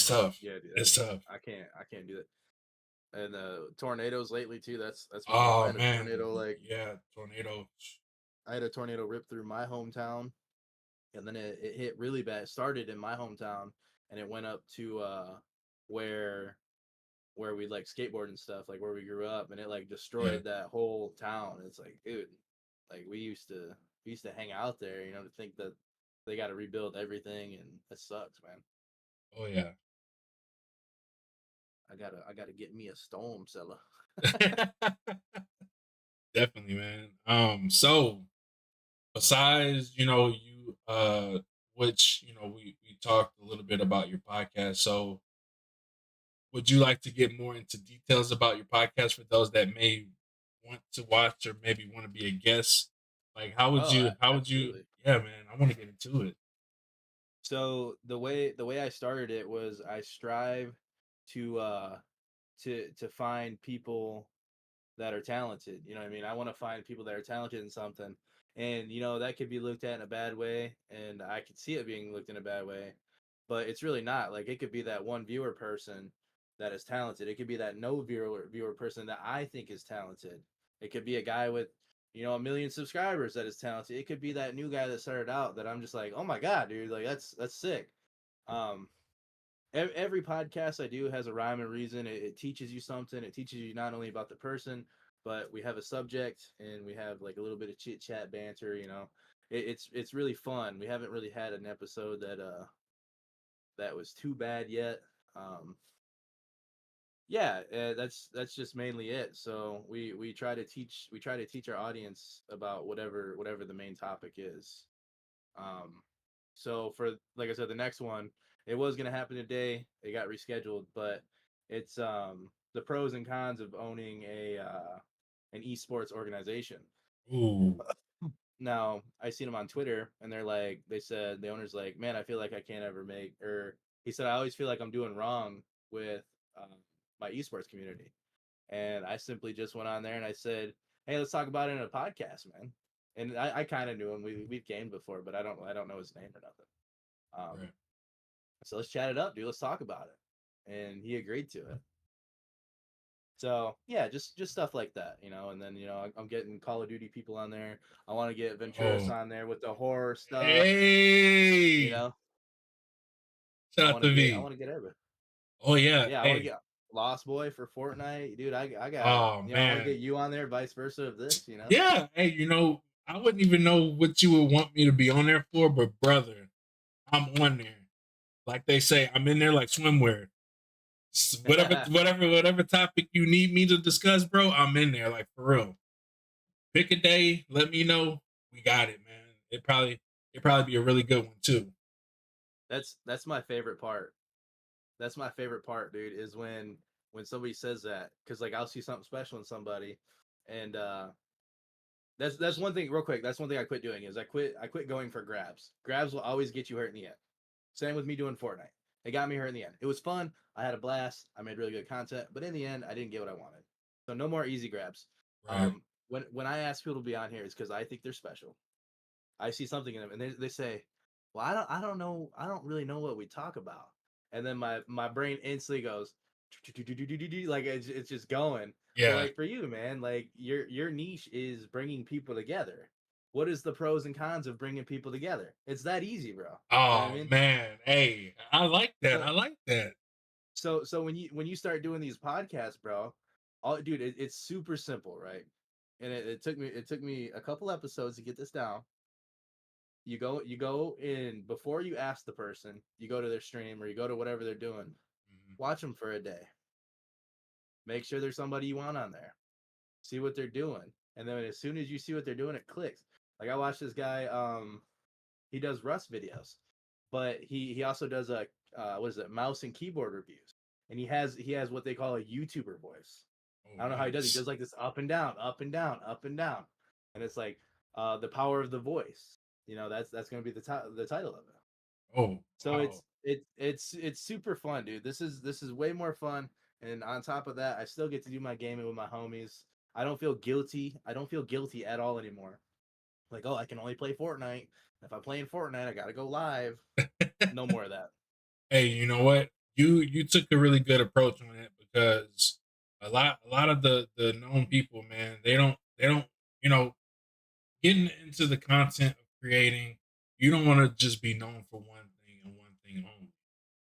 tough. Yeah, dude, It's tough. I can't do that. And tornadoes lately too. That's my goal. I Oh had a man, tornado like yeah, tornado. I had a tornado rip through my hometown, and then it hit really bad. It started in my hometown, and it went up to where where we like skateboard and stuff, like where we grew up, and it like Yeah. destroyed that whole town. It's like, dude, like we used to hang out there, to think that they got to rebuild everything, and it sucks, man. Oh yeah. I gotta get me a storm cellar. Definitely, man. So besides, which, we talked a little bit about your podcast. So would you like to get more into details about your podcast for those that may want to watch or maybe want to be a guest? Like Oh, how would you absolutely. yeah, man, I want to get into it. So the way I started it was I strive to to find people that are talented. You know what I mean? I want to find people that are talented in something. And that could be looked at in a bad way, and I could see it being looked in a bad way. But it's really not. Like, it could be that one viewer person that is talented. It could be that no viewer person that I think is talented. It could be a guy with, 1 million subscribers that is talented. It could be that new guy that started out that I'm just like, "Oh my god, dude, like that's sick." Um every podcast I do has a rhyme and reason. It teaches you something. It teaches you not only about the person, but we have a subject and we have like a little bit of chit chat banter. It's really fun. We haven't really had an episode that was too bad yet. Um, yeah, that's just mainly it. So we try to teach our audience about whatever the main topic is. Um, so for like I said, the next one, it was gonna happen today. It got rescheduled, but it's the pros and cons of owning a an esports organization. Ooh. Now I seen them on Twitter, and they said the owner's like, man, I feel like I can't ever make, or he said I always feel like I'm doing wrong with my esports community, and I simply just went on there and I said, hey, let's talk about it in a podcast, man. And I kind of knew him. We've gamed before, but I don't know his name or nothing. Right. So let's chat it up, dude. Let's talk about it. And he agreed to it. So yeah, just stuff like that, And then I'm getting Call of Duty people on there. I want to get Venturis Oh, on there with the horror stuff. You hey! know, Shout out to I V. want to get everybody. Oh yeah, Yeah, I want to hey. get Lost Boy for Fortnite, dude. I got Oh I want to man. get you on there, vice versa of this. Yeah, hey, I wouldn't even know what you would want me to be on there for, but brother, I'm on there. Like they say, I'm in there like swimwear. Whatever topic you need me to discuss, bro, I'm in there, like for real. Pick a day, let me know. We got it, man. It probably be a really good one too. That's my favorite part. That's my favorite part, dude, is when somebody says that, because like I'll see something special in somebody, and that's one thing. Real quick, that's one thing I quit doing is I quit going for grabs. Grabs will always get you hurt in the end. Same with me doing Fortnite. It got me hurt in the end. It was fun. I had a blast. I made really good content, but in the end, I didn't get what I wanted. So no more easy grabs. Right. When I ask people to be on here, it's because I think they're special. I see something in them, and they say, "Well, I don't know, I don't really know what we talk about." And then my brain instantly goes, like it's just going. So Yeah. like for you, man, like your niche is bringing people together. What is the pros and cons of bringing people together? It's that easy, bro. You know what I Oh mean? man. Hey, I like that. So I like that. so when you start doing these podcasts, bro, dude, it's super simple, right? And it took me a couple episodes to get this down. You go in before you ask the person, you go to their stream or you go to whatever they're doing, Mhm. watch them for a day, make sure there's somebody you want on there, see what they're doing, and then as soon as you see what they're doing, it clicks. Like I watched this guy, he does Rust videos, but he also does a what is it, mouse and keyboard reviews, and he has what they call a YouTuber voice. Oh, I don't know how he does. He nice. does like this up and down, up and down, up and down, and it's like the power of the voice. That's gonna be the title of it. Oh, So wow. it's super fun, dude. This is way more fun. And on top of that, I still get to do my gaming with my homies. I don't feel guilty. I don't feel guilty at all anymore. Like, oh, I can only play Fortnite. If I'm playing Fortnite, I gotta go live. No more of that. Hey, you know what? You took a really good approach on it because a lot of the known people, man, they don't you know getting into the content of creating. You don't want to just be known for one thing and one thing only.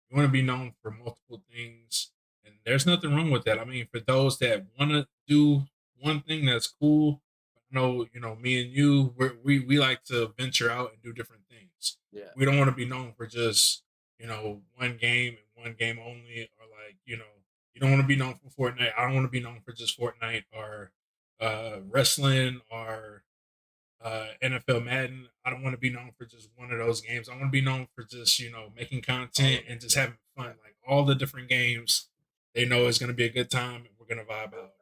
You want to be known for multiple things, and there's nothing wrong with that. I mean, for those that want to do one thing, that's cool. I know, me and you, we like to venture out and do different things. Yeah. We don't want to be known for just one game and one game only, or like you don't want to be known for Fortnite. I don't want to be known for just Fortnite or wrestling or NFL Madden. I don't want to be known for just one of those games. I want to be known for just making All content of and it. just Yeah. having fun. Like all the different games, they know it's gonna be a good time and we're gonna vibe out.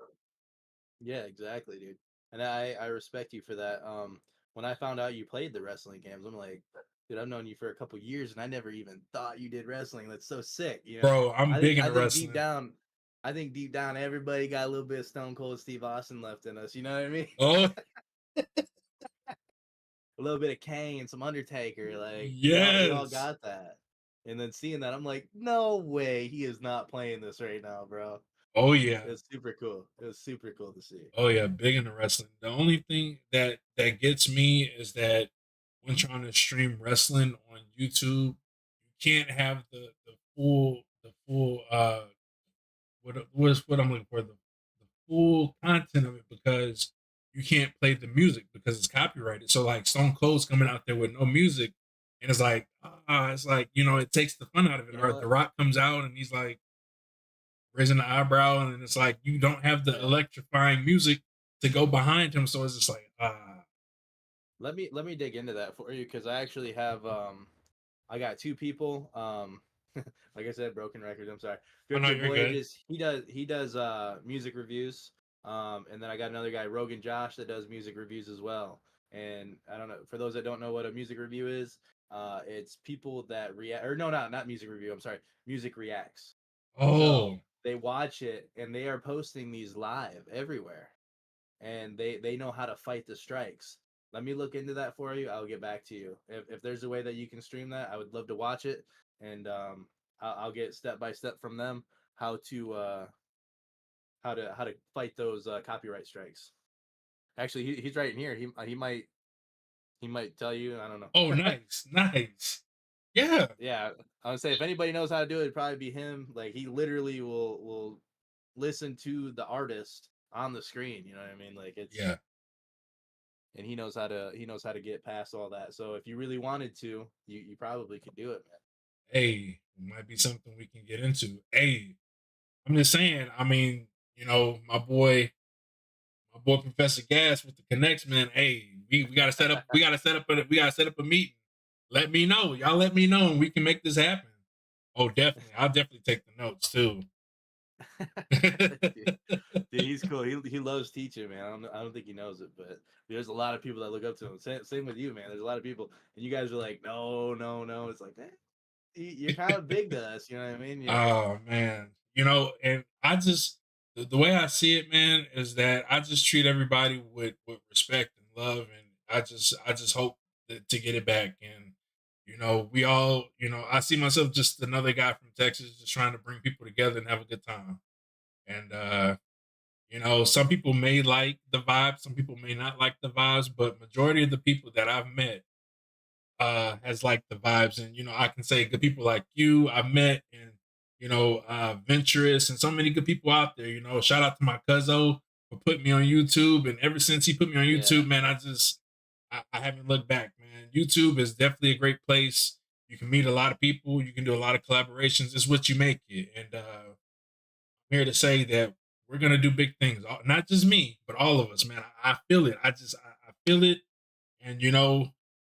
Yeah, exactly, dude. And I respect you for that. When I found out you played the wrestling games, I'm like, dude, I've known you for a couple years, and I never even thought you did wrestling. That's so sick. Bro, I'm I think big I into think deep wrestling. down, I think deep down, everybody got a little bit of Stone Cold Steve Austin left in us. You know what I mean? Oh A little bit of Kane, some Undertaker. Like we all yes. got that. And then seeing that, I'm like, no way, he is not playing this right now, bro. Oh yeah. It was super cool. It was super cool to see. Oh yeah, big into wrestling. The only thing that gets me is that when trying to stream wrestling on YouTube, you can't have the full what I'm looking for, the full content of it because you can't play the music because it's copyrighted. So like Stone Cold's coming out there with no music, and it's like it's like it takes the fun out of it. You know Or The what? Rock comes out and he's like raising the eyebrow, and it's like you don't have the Yeah. electrifying music to go behind him. So it's just like Let me dig into that for you because I actually have I got two people. Like I said, broken records. I'm sorry. oh no, Drifter you're good. Voyages. He does music reviews. And then I got another guy, Rogan Josh, that does music reviews as well. And I don't know for those that don't know what a music review is. It's people that react or no, not music review. I'm sorry, music reacts. So Oh, they watch it and they are posting these live everywhere and they know how to fight the strikes. Let me look into that for you. I'll get back to you. If there's a way that you can stream that, I would love to watch it, and I'll get step by step from them how to how to fight those copyright strikes. Actually, he's right in here. He might tell you. I don't oh, know. nice, nice. Yeah, Yeah, I would say if anybody knows how to do it, it'd probably be him. Like he literally will listen to the artist on the screen. You know what I mean? Like it's yeah. and he knows how to get past all that. So if you really wanted to, you probably could do it, man. Hey, it might be something we can get into. Hey, I'm just saying. I mean, my boy Professor Gas with the connects, man. Hey, we gotta set up a meeting. Let me know. Y'all let me know and we can make this happen. Oh, definitely. I'll definitely take the notes too. dude, dude, he's cool. He loves teaching, man. I don't think he knows it, but there's a lot of people that look up to him. Same with you, man. There's a lot of people, and you guys are like, no, no, no. It's like, man, you're kind of big to us. You know what I mean? You're Oh man, and I just the way I see it, man, is that I just treat everybody with respect and love, and I just hope to get it back. And we all, I see myself just another guy from Texas, just trying to bring people together and have a good time. And some people may like the vibe, some people may not like the vibes, but majority of the people that I've met has like the vibes. And I can say good people like you I met, and Venturous, and so many good people out there. Shout out to my cousin for putting me on YouTube, and ever since he put me on yeah. YouTube, man, I haven't looked back, man. YouTube is definitely a great place. You can meet a lot of people, you can do a lot of collaborations. It's what you make it. And I'm here to say that we're gonna do big things, not just me but all of us, man. I feel it. I feel it. And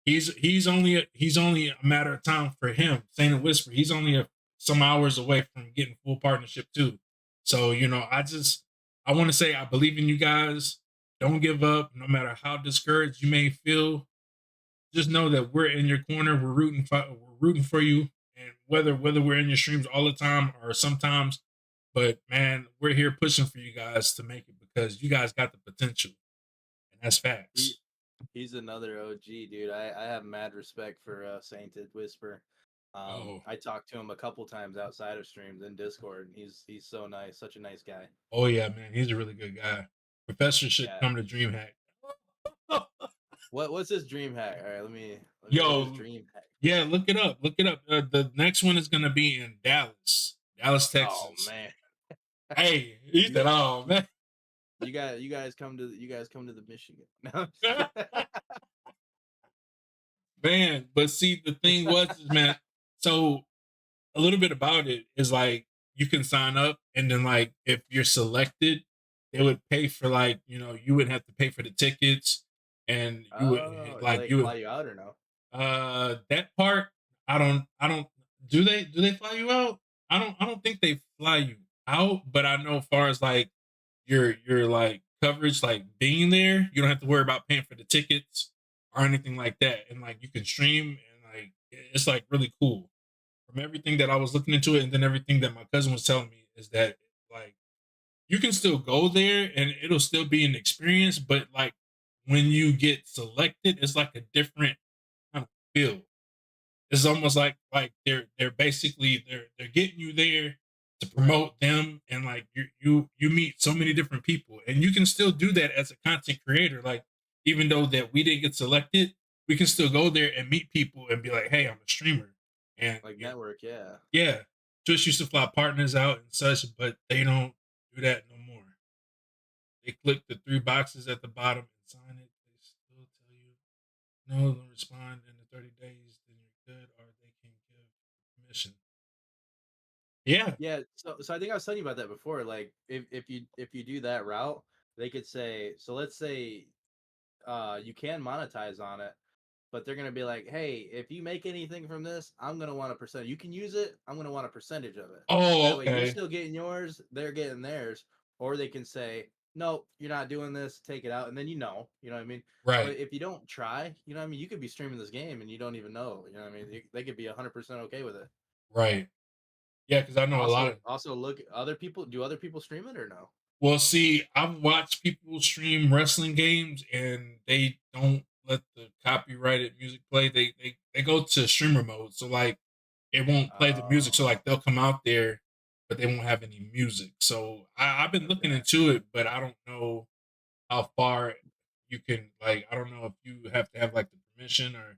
he's only a matter of time for him. Saying a whisper, he's only some hours away from getting full partnership too. So I want to say I believe in you guys. Don't give up, no matter how discouraged you may feel. Just know that we're in your corner. We're rooting for you, and whether we're in your streams all the time or sometimes, but man, we're here pushing for you guys to make it because you guys got the potential, and that's He facts. he's another OG, dude. I have mad respect for Sainted Whisper. Oh, I talked to him a couple times outside of streams in Discord, and he's so nice, such a nice guy. oh yeah, man, he's a really good guy. Professor should Yeah. come to DreamHack. What's his dream hack? All right, let me look his Yo, dream hack. yeah, look it up. Look it up. The next one is gonna be in Dallas, Oh Texas. man, Hey, he you said, "Oh man." you guys come to the Michigan. No. Man, but see, the thing was, is, man, so a little bit about it is like you can sign up, and then like if you're selected, they would pay for, like, you would have to pay for the tickets, and you would Oh, do like they you fly would you out or no? that part, I don't do they fly you out? I don't think they fly you out, but I know as far as like your like coverage, like being there, you don't have to worry about paying for the tickets or anything like that. And like you can stream, and like it's like really cool. From everything that I was looking into it, and then everything that my cousin was telling me, is that like you can still go there and it'll still be an experience, but like when you get selected, it's like a different kind of feel. It's almost like they're basically they're getting you there to Right. promote them, and like you meet so many different people, and you can still do that as a content creator. Like even though that we didn't get selected, we can still go there and meet people and be like, "Hey, I'm a streamer," and Like network, yeah. yeah, Twitch used to fly partners out and such, but they don't do that no more. click the 3 boxes at the bottom and sign it, they still tell you, "No, don't respond in the 30 days, then you're good, or they can give permission." Yeah. Yeah, so I think I was telling you about that before. Like if you do that route, they could say, so let's say you can monetize on it, but they're gonna be like, hey, if you make anything from this, I'm gonna want a percent. You can use it, I'm gonna want a percentage of it. Oh, That way you're okay. still getting yours, they're getting theirs. Or they can say, nope, you're not doing this, take it out, and then you know what I mean? But Right, if you don't try, you know what I mean, you could be streaming this game and you don't even know, you know what I mean? They could be 100% okay with it. right. Yeah, because I know a lot of. Also look, other people, do other people stream it or no? Well, see, I've watched people stream wrestling games, and they don't let the copyrighted music play. They go to streamer mode, so, like, it won't play the music, so, Oh, like, they'll come out there, but they won't have any music. So, I've been looking okay. into it, but I don't know how far you can, like, I don't know if you have to have, like, the permission or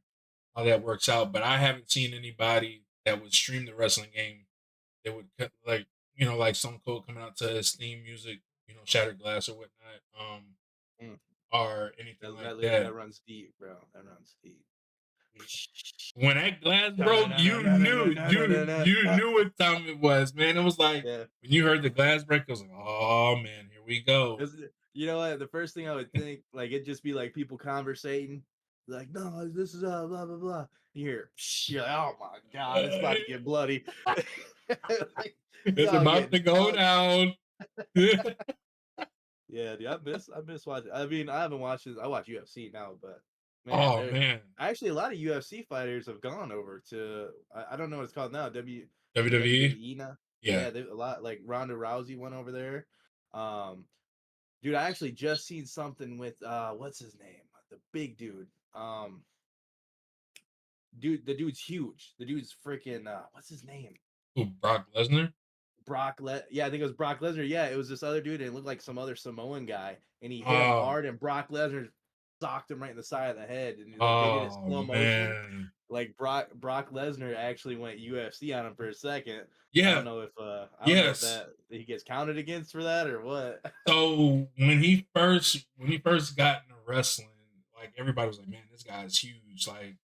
how that works out, but I haven't seen anybody that would stream the wrestling game that would cut, like, like Stone Cold coming out to his theme music, Shattered Glass or whatnot, Mm, or anything that, like that li- that. that runs deep, bro. That runs deep. Yeah. When that glass broke, you knew what time it was, man. It was like Yeah. when you heard the glass break, it was like, oh man, here we go. You know what? The first thing I would think, like, it'd just be like people conversating, like, no, this is blah blah blah. You hear, shit, oh my god, it's about to get bloody. Like, It's y'all about getting to go fucked. down. Yeah, dude, I miss watching. I mean, I haven't watched it. I watch UFC now, but man, Oh there man, actually a lot of UFC fighters have gone over to I don't know what it's called now. To WWE. WWE now. Yeah. Yeah, a lot like Ronda Rousey went over there. Um, dude, I actually just seen something with what's his name? The big dude. The dude's huge. The dude's freaking what's his name? Who, Brock Lesnar? Yeah, I think it was Brock Lesnar. Yeah, it was this other dude, and it looked like some other Samoan guy, and he hit him Oh, hard, and Brock Lesnar socked him right in the side of the head, and like they did it oh slow motion. man. Like Brock Lesnar actually went UFC on him for a second. Yeah. I don't know if Yes. that he gets counted against for that or what. So when he first got into wrestling, like everybody was like, "Man, this guy's huge." Like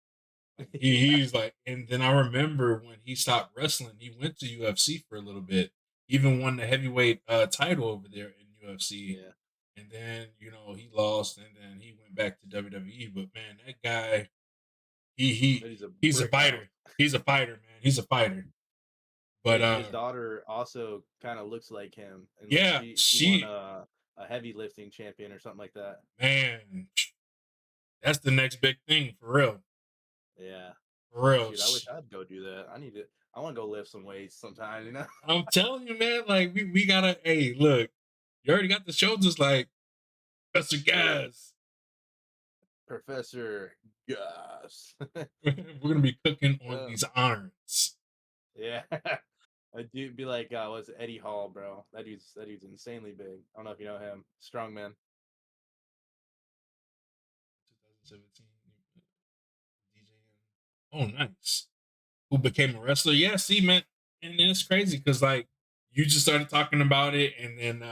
Yeah, he's like, and then I remember when he stopped wrestling, he went to UFC for a little bit, even won the heavyweight title over there in UFC, yeah, and then he lost, and then he went back to WWE. But man, that guy, he but he's a he's a brick house. fighter. He's a fighter, man. He's a fighter. But His daughter also kind of looks like him, and like yeah, she won she a heavy lifting champion or something like that. man, that's the next big thing for real. Yeah. For real. Shoot, I wish I'd go do that. I want to go lift some weights sometime, you know? I'm telling you, man, like we gotta, hey, look, you already got the shoulders like Professor Gas. Professor Gas. We're gonna be cooking on Uh, these irons. yeah. I do be like, what's Eddie Hall, bro? That dude's insanely big. I don't know if you know him. Strongman. 2017 DJing. Oh, nice. Who became a wrestler? Yeah, see, man, and it's crazy because like you just started talking about it, and then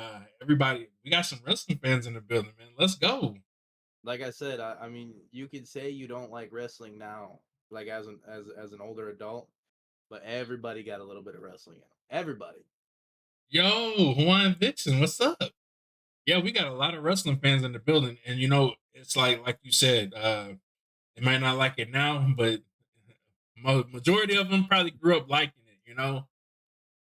everybody, we got some wrestling fans in the building, man. Let's go. Like I said, I mean, you could say you don't like wrestling now, like as an older adult, but everybody got a little bit of wrestling in 'em. Everybody. Yo, Hawaiian Vixen, what's up? Yeah, we got a lot of wrestling fans in the building, and it's like you said, they might not like it now, but majority of them probably grew up liking it.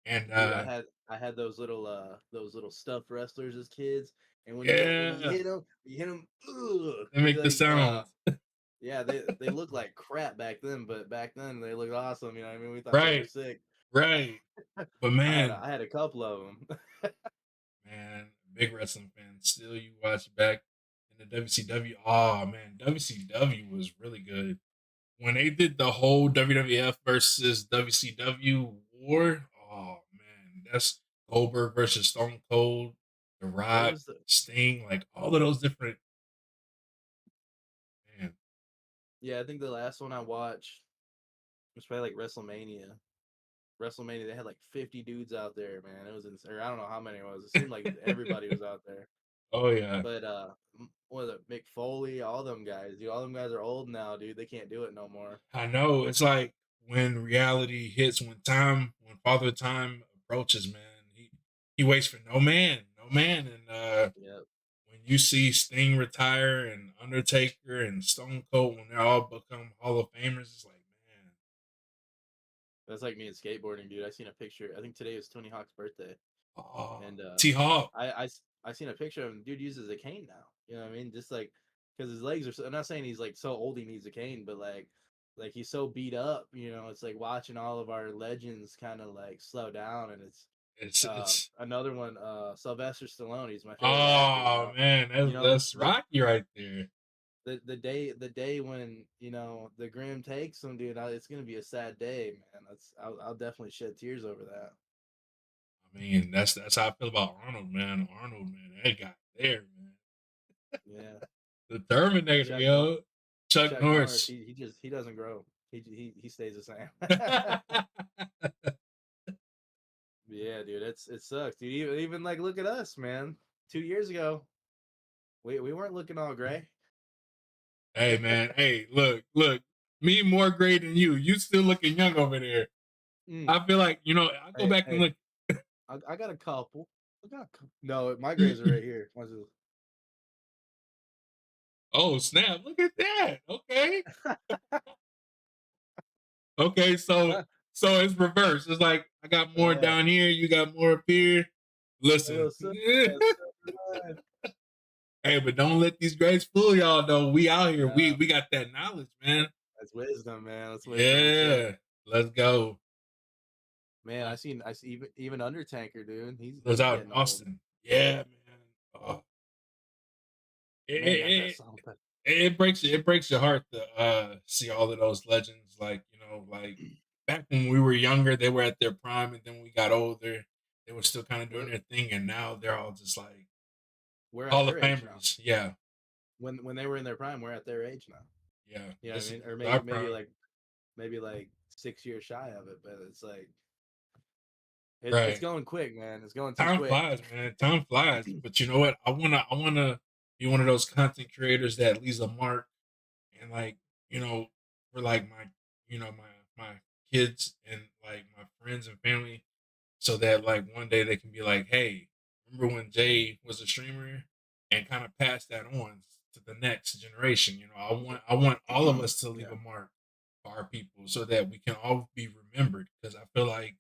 And Dude, I had those little stuffed wrestlers as kids, and when you yeah, hit them, ugh, they they make the like sounds. yeah, they look like crap back then, but back then they looked awesome. You know what I mean? We thought they were Right, sick. right. But man, I had a couple of them. man, big wrestling fan. Still, you watch back in the WCW. Oh man, WCW was really good when they did the whole WWF versus WCW war. Oh man, that's Goldberg versus Stone Cold, The What Rock, was the Sting, like all of those different. Man, Yeah, I think the last one I watched was probably like WrestleMania. WrestleMania, they had like 50 dudes out there, man. It was insane. Or I don't know how many it was. It seemed like everybody was out there. Oh yeah. But what is it, Mick Foley, all them guys, dude, all them guys are old now, dude. They can't do it no more. I know. It's like when reality hits, when Father Time approaches, man, he waits for no man, no man. And Yep. when you see Sting retire and Undertaker and Stone Cold when they all become Hall of Famers, it's like, man, That's like me and skateboarding, dude. I seen a picture. I think today is Tony Hawk's birthday, oh, and T Hawk. I seen a picture of him. Dude uses a cane now. You know what I mean? Just like because his legs are. So, I'm not saying he's like so old he needs a cane, but like he's so beat up. You know, it's like watching all of our legends kind of like slow down, and it's It's another one. Sylvester Stallone. He's my favorite actor. You oh know, man, you know that's Rocky right there. the day when the grim takes him, dude. It's gonna be a sad day, man. I'll definitely shed tears over that. I mean, that's how I feel about Arnold, man. Arnold, man, that guy there, man. Yeah, The Terminator, Chuck Norris. yo. Chuck Chuck Norris. Norris. He doesn't grow. He stays the same. Yeah, dude. It sucks, dude. Even like look at us, man. 2 years ago, we weren't looking all gray. Hey man, hey, look, me more gray than you. You still looking young over there. Mm. I feel like, I go Hey, back and hey. look. I got a couple. I got a couple. No, my grays are right here. Oh snap, look at that. Okay. Okay, so it's reverse. It's like I got more Yeah. down here, you got more up here. Hello, Listen. sir. Yes, sir. Hey, but don't let these grades fool y'all though. We out here. We No, we got that knowledge, man. that's wisdom, man. That's wisdom. That's right. Yeah. Let's go. Man, Uh, I see even Undertaker, dude. was He's out in getting old. Austin. Yeah, man. Oh, it, Man, I got it, something. it breaks your heart to see all of those legends like like back when we were younger they were at their prime, and then when we got older they were still kind of doing We're their thing, and now they're all just like we're at Hall of their age now. Famers. Yeah, When they were in their prime, we're at their age now. yeah, You know what I this mean? Or is our maybe prime. like 6 years shy of it, but it's like it's Right. going quick, man. It's going too Time quick. flies, man. Time flies. But you know what, I want to be one of those content creators that leaves a mark, and like for like my kids and like my friends and family, so that like one day they can be like, "Hey, remember when Jay was a streamer?" and kind of pass that on to the next generation. I want all of us to leave Yeah. a mark for our people, so that we can all be remembered. Because I feel like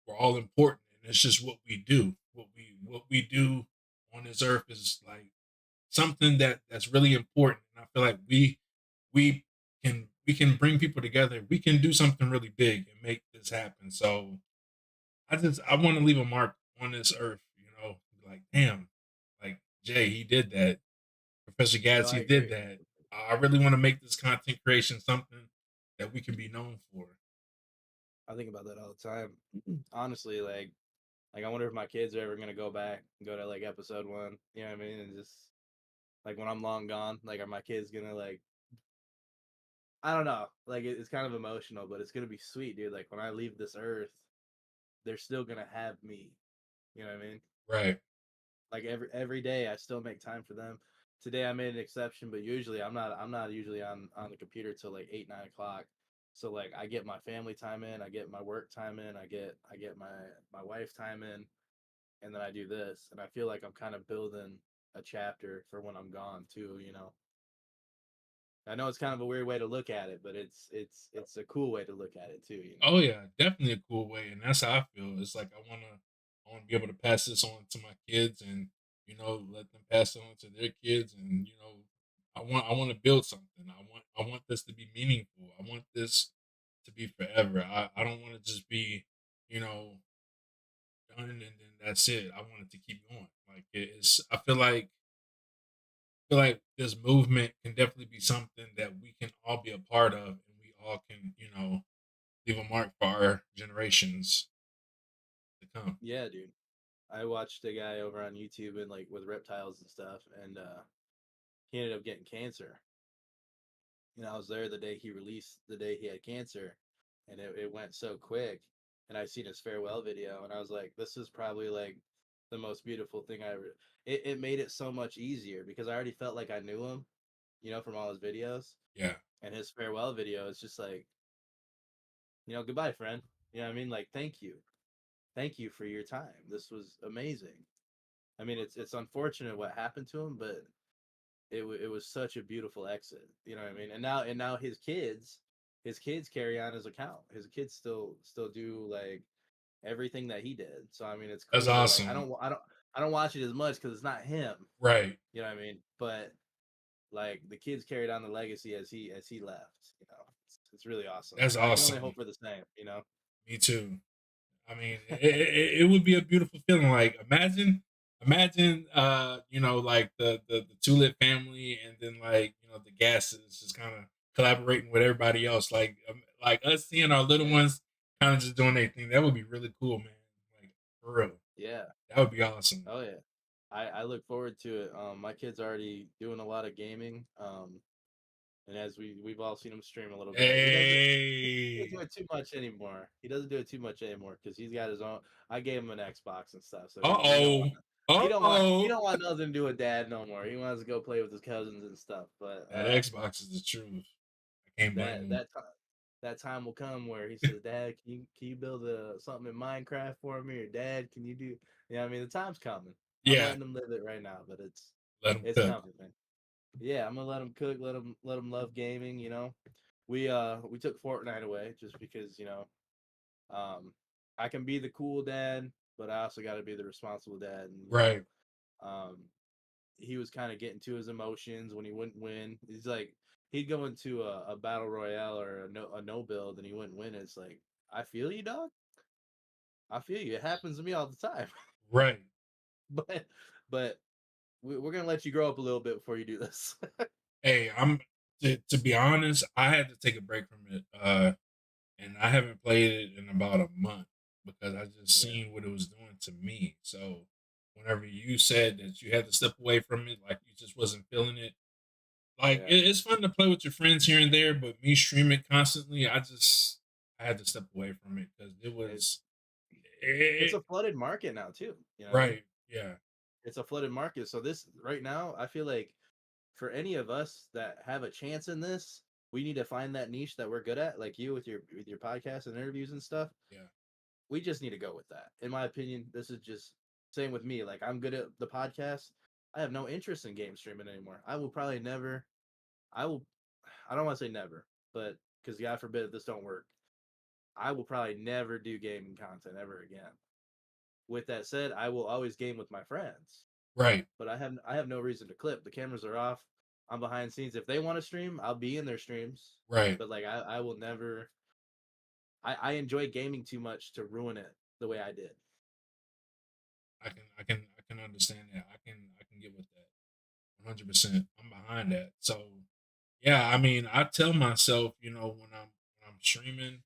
we're all important, and it's just what we do. What we do on this earth is like something that's really important. And I feel like we we can bring people together. We can do something really big and make this happen. So I want to leave a mark on this earth. Like damn, like Jay, he did that. Professor No, Gas, I he did agree. that. I really want to make this content creation something that we can be known for. I think about that all the time. Honestly, like I wonder if my kids are ever gonna go back and go to like episode one. You know what I mean? And just like when I'm long gone, like are my kids gonna like I don't know. Like it's kind of emotional, but it's gonna be sweet, dude. Like when I leave this earth, they're still gonna have me. You know what I mean? Right, Like every day, I still make time for them. Today I made an exception, but usually I'm not usually on the computer till like 8 9 o'clock. So like I get my family time in, I get my work time in, I get my wife time in, and then I do this, and I feel like I'm kind of building a chapter for when I'm gone too. I know it's kind of a weird way to look at it, but it's a cool way to look at it too. oh yeah, definitely a cool way, and that's how I feel. It's like I want to be able to pass this on to my kids, and let them pass it on to their kids, and I want to build something. I want this to be meaningful. I want this to be forever. I don't want to just be you know done and then that's it. I want it to keep going. Like it's I feel like this movement can definitely be something that we can all be a part of, and we all can leave a mark for our generations to come. Yeah, dude. I watched a guy over on YouTube and like with reptiles and stuff, and he ended up getting cancer. I was there the day he had cancer, and it went so quick. And I seen his farewell video, and I was like, this is probably like the most beautiful thing I ever. It made it so much easier because I already felt like I knew him, from all his videos Yeah. and his farewell video. It's just like, goodbye, friend. You know what I mean? Like, thank you for your time. This was amazing. I mean, it's unfortunate what happened to him, but it was such a beautiful exit. You know what I mean? And now his kids carry on his account. His kids still do like everything that he did. So I mean, it's That's cool. Like awesome. I don't watch it as much because it's not him. Right. You know what I mean? But like the kids carried on the legacy as he left. It's really awesome, That's and I can only awesome. hope for the same. Me too. I mean, it would be a beautiful feeling. Like imagine, like the Tulip family, and then like the gases just kind of collaborating with everybody else. Like us seeing our little Yeah, ones kind of just doing their thing. That would be really cool, man. Like for real, yeah, that would be awesome. oh yeah. I look forward to it. My kid's already doing a lot of gaming. And as we've all seen him stream a little bit, he doesn't do Hey, it too much anymore. He doesn't do it too much anymore because he's got his own. I gave him an Xbox and stuff, so he don't want uh he oh, don't want nothing to do with dad no more. He wants to go play with his cousins and stuff. But that Xbox is the truth. I can't blame that him. that time that time will come where he says, "Dad, can you build something in Minecraft for me?" Or "Dad, can you do?" Yeah, I mean the time's coming. I'm Yeah, letting him live it right now, but let him it's cook. coming, man. Yeah, I'm gonna let him cook, let him love gaming. We took Fortnite away just because um I can be the cool dad, but I also got to be the responsible dad. And Right. um he was kind of getting to his emotions when he wouldn't win. He's like he'd go into a battle royale or a no build and he wouldn't win. It's like I feel you, dog. I feel you. It happens to me all the time. Right. but but we're gonna let you grow up a little bit before you do this. Hey, to be honest, I had to take a break from it, and I haven't played it in about a month because I just Yeah, seen what it was doing to me. So, whenever you said that you had to step away from it, like you just wasn't feeling it, like yeah. it's fun to play with your friends here and there, but me streaming constantly, I had to step away from it because it It, was it's it, a flooded market now too. You know what I mean? right, yeah, It's a flooded market. So this right now, I feel like for any of us that have a chance in this, we need to find that niche that we're good at, like you with your podcast and interviews and stuff. yeah, We just need to go with that. In my opinion, this is just same with me. Like I'm good at the podcast. I have no interest in game streaming anymore. I will probably never. I will. I don't want to say never, but because God forbid if this don't work, I will probably never do gaming content ever again. With that said, I will always game with my friends, right, but I have no reason to clip. The cameras are off. I'm behind scenes. If they want to stream, I'll be in their streams. right. But like I will never. I enjoy gaming too much to ruin it the way I did. I can understand that. I can get with that. 100%. I'm behind that. So, yeah, I mean, I tell myself, when I'm streaming,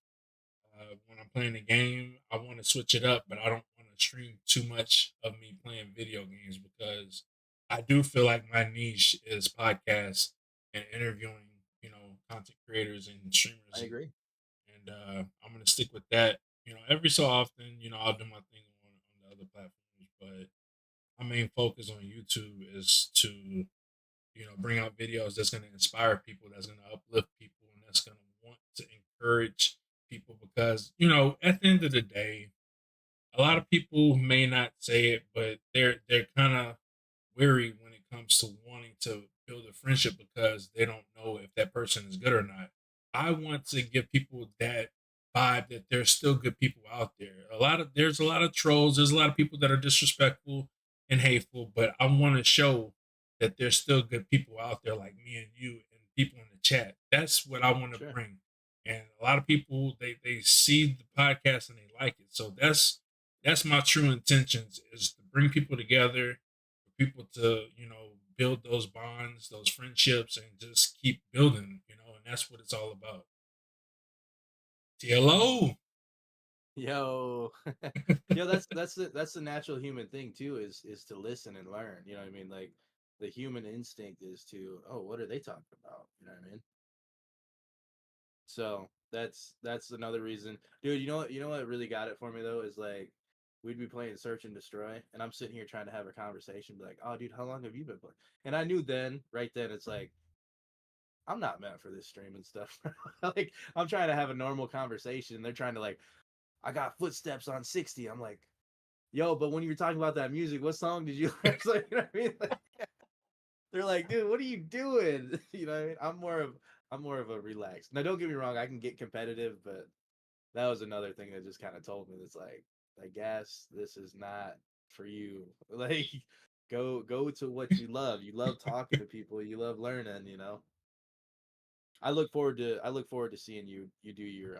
when I'm playing a game, I want to switch it up, but I don't want to stream too much of me playing video games because I do feel like my niche is podcasts and interviewing, content creators and I streamers, agree. and I'm gonna stick with that. Every so often, I'll do my thing on the other platforms, but my main focus on YouTube is to bring out videos that's going to inspire people, that's going to uplift people, and that's going to want to encourage people because at the end of the day, a lot of people may not say it, but they're kind of weary when it comes to wanting to build a friendship because they don't know if that person is good or not. I want to give people that vibe that there's still good people out there. There's a lot of trolls, there's a lot of people that are disrespectful and hateful, but I want to show that there's still good people out there like me and you and people in the chat. That's what I want to Sure. bring. And a lot of people they see the podcast and they like it. So that's my true intentions is to bring people together for people to build those bonds, those friendships, and just keep building. And that's what it's all about. TLO. Yo, yo, that's the natural human thing too. Is to listen and learn. You know what I mean? Like the human instinct is to, oh, what are they talking about? You know what I mean? So that's another reason, dude. You know what? You know what really got it for me though is like we'd be playing Search and Destroy, and I'm sitting here trying to have a conversation, be like, "Oh, dude, how long have you been playing?" And I knew then, right then, it's like I'm not meant for this streaming stuff. Like I'm trying to have a normal conversation. They're trying to like, I got footsteps on 60. I'm like, yo, but when you were talking about that music, what song did you like, you know what I mean? Like, they're like, dude, what are you doing? You know what I mean? I'm more of a relaxed. Now don't get me wrong, I can get competitive, but that was another thing that just kind of told me it's like, I guess this is not for you. Like go to what you love. You love talking to people, you love learning, you know. I look forward to seeing you do your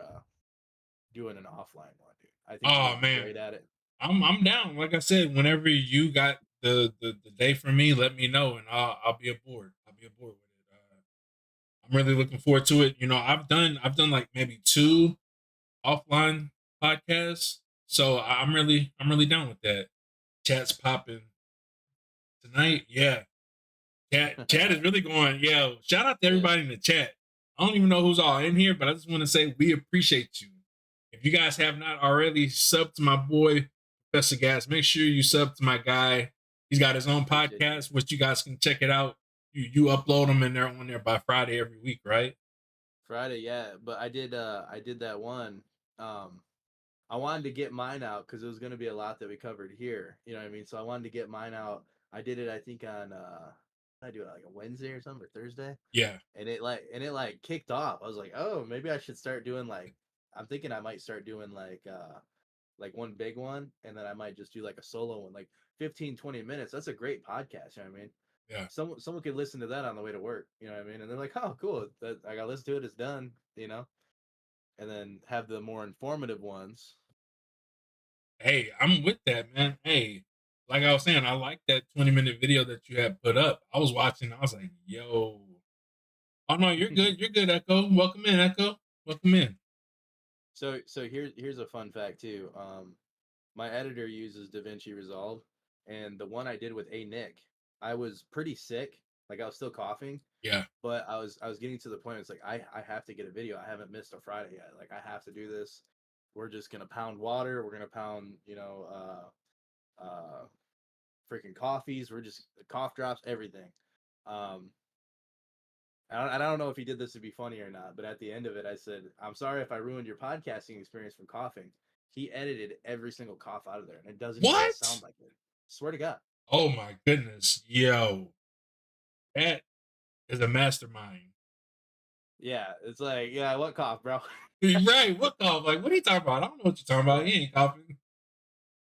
doing an offline one, dude. I think you Oh would be man, great at it. I'm down. Like I said, whenever you got the day for me, let me know, and I'll be aboard. I'll be aboard with it. I'm really looking forward to it. You know, I've done like maybe two offline podcasts, so I'm really down with that. Chat's popping tonight. Yeah, chat is really going. Yo, shout out to Yeah, everybody in the chat. I don't even know who's all in here, but I just want to say we appreciate you. If you guys have not already subbed to my boy Professor Gas, make sure you sub to my guy. He's got his own appreciate you. podcast, which you guys can check it out. You upload them and they're on there by Friday every week, right? Friday, yeah, but I did that one. Um I wanted to get mine out because it was gonna be a lot that we covered here. You know what I mean? So I wanted to get mine out. I did it I think on I do it like a Wednesday or something or Thursday. Yeah, And it like kicked off. I was like, oh, maybe I should start doing like I'm thinking I might start doing like one big one and then I might just do like a solo one, like 15, 20 minutes. That's a great podcast, you know what I mean? yeah. Someone could listen to that on the way to work, you know what I mean? And they're like, oh cool, that I gotta listen to it, it's done, you know? And then have the more informative ones. Hey, I'm with that, man. Hey, like I was saying, I like that 20-minute video that you had put up. I was watching, I was like, yo. Oh no, you're good. You're good, Echo. Welcome in, Echo. Welcome in. So here's a fun fact too. My editor uses DaVinci Resolve, and the one I did with A Nick, I was pretty sick, like I was still coughing, Yeah, but I was getting to the point. It's like I have to get a video. I haven't missed a Friday yet. Like I have to do this. We're just gonna pound water. We're gonna pound, freaking coffees. We're just cough drops, everything. Um, I don't know if he did this to be funny or not, but at the end of it, I said, "I'm sorry if I ruined your podcasting experience from coughing." He edited every single cough out of there, and it doesn't even what? sound like it. Swear to God. Oh my goodness, yo, that is a mastermind. Yeah, it's like, yeah, what cough, bro? Right? What the? Like, what are you talking about? I don't know what you're talking about. Yeah, You ain't coughing.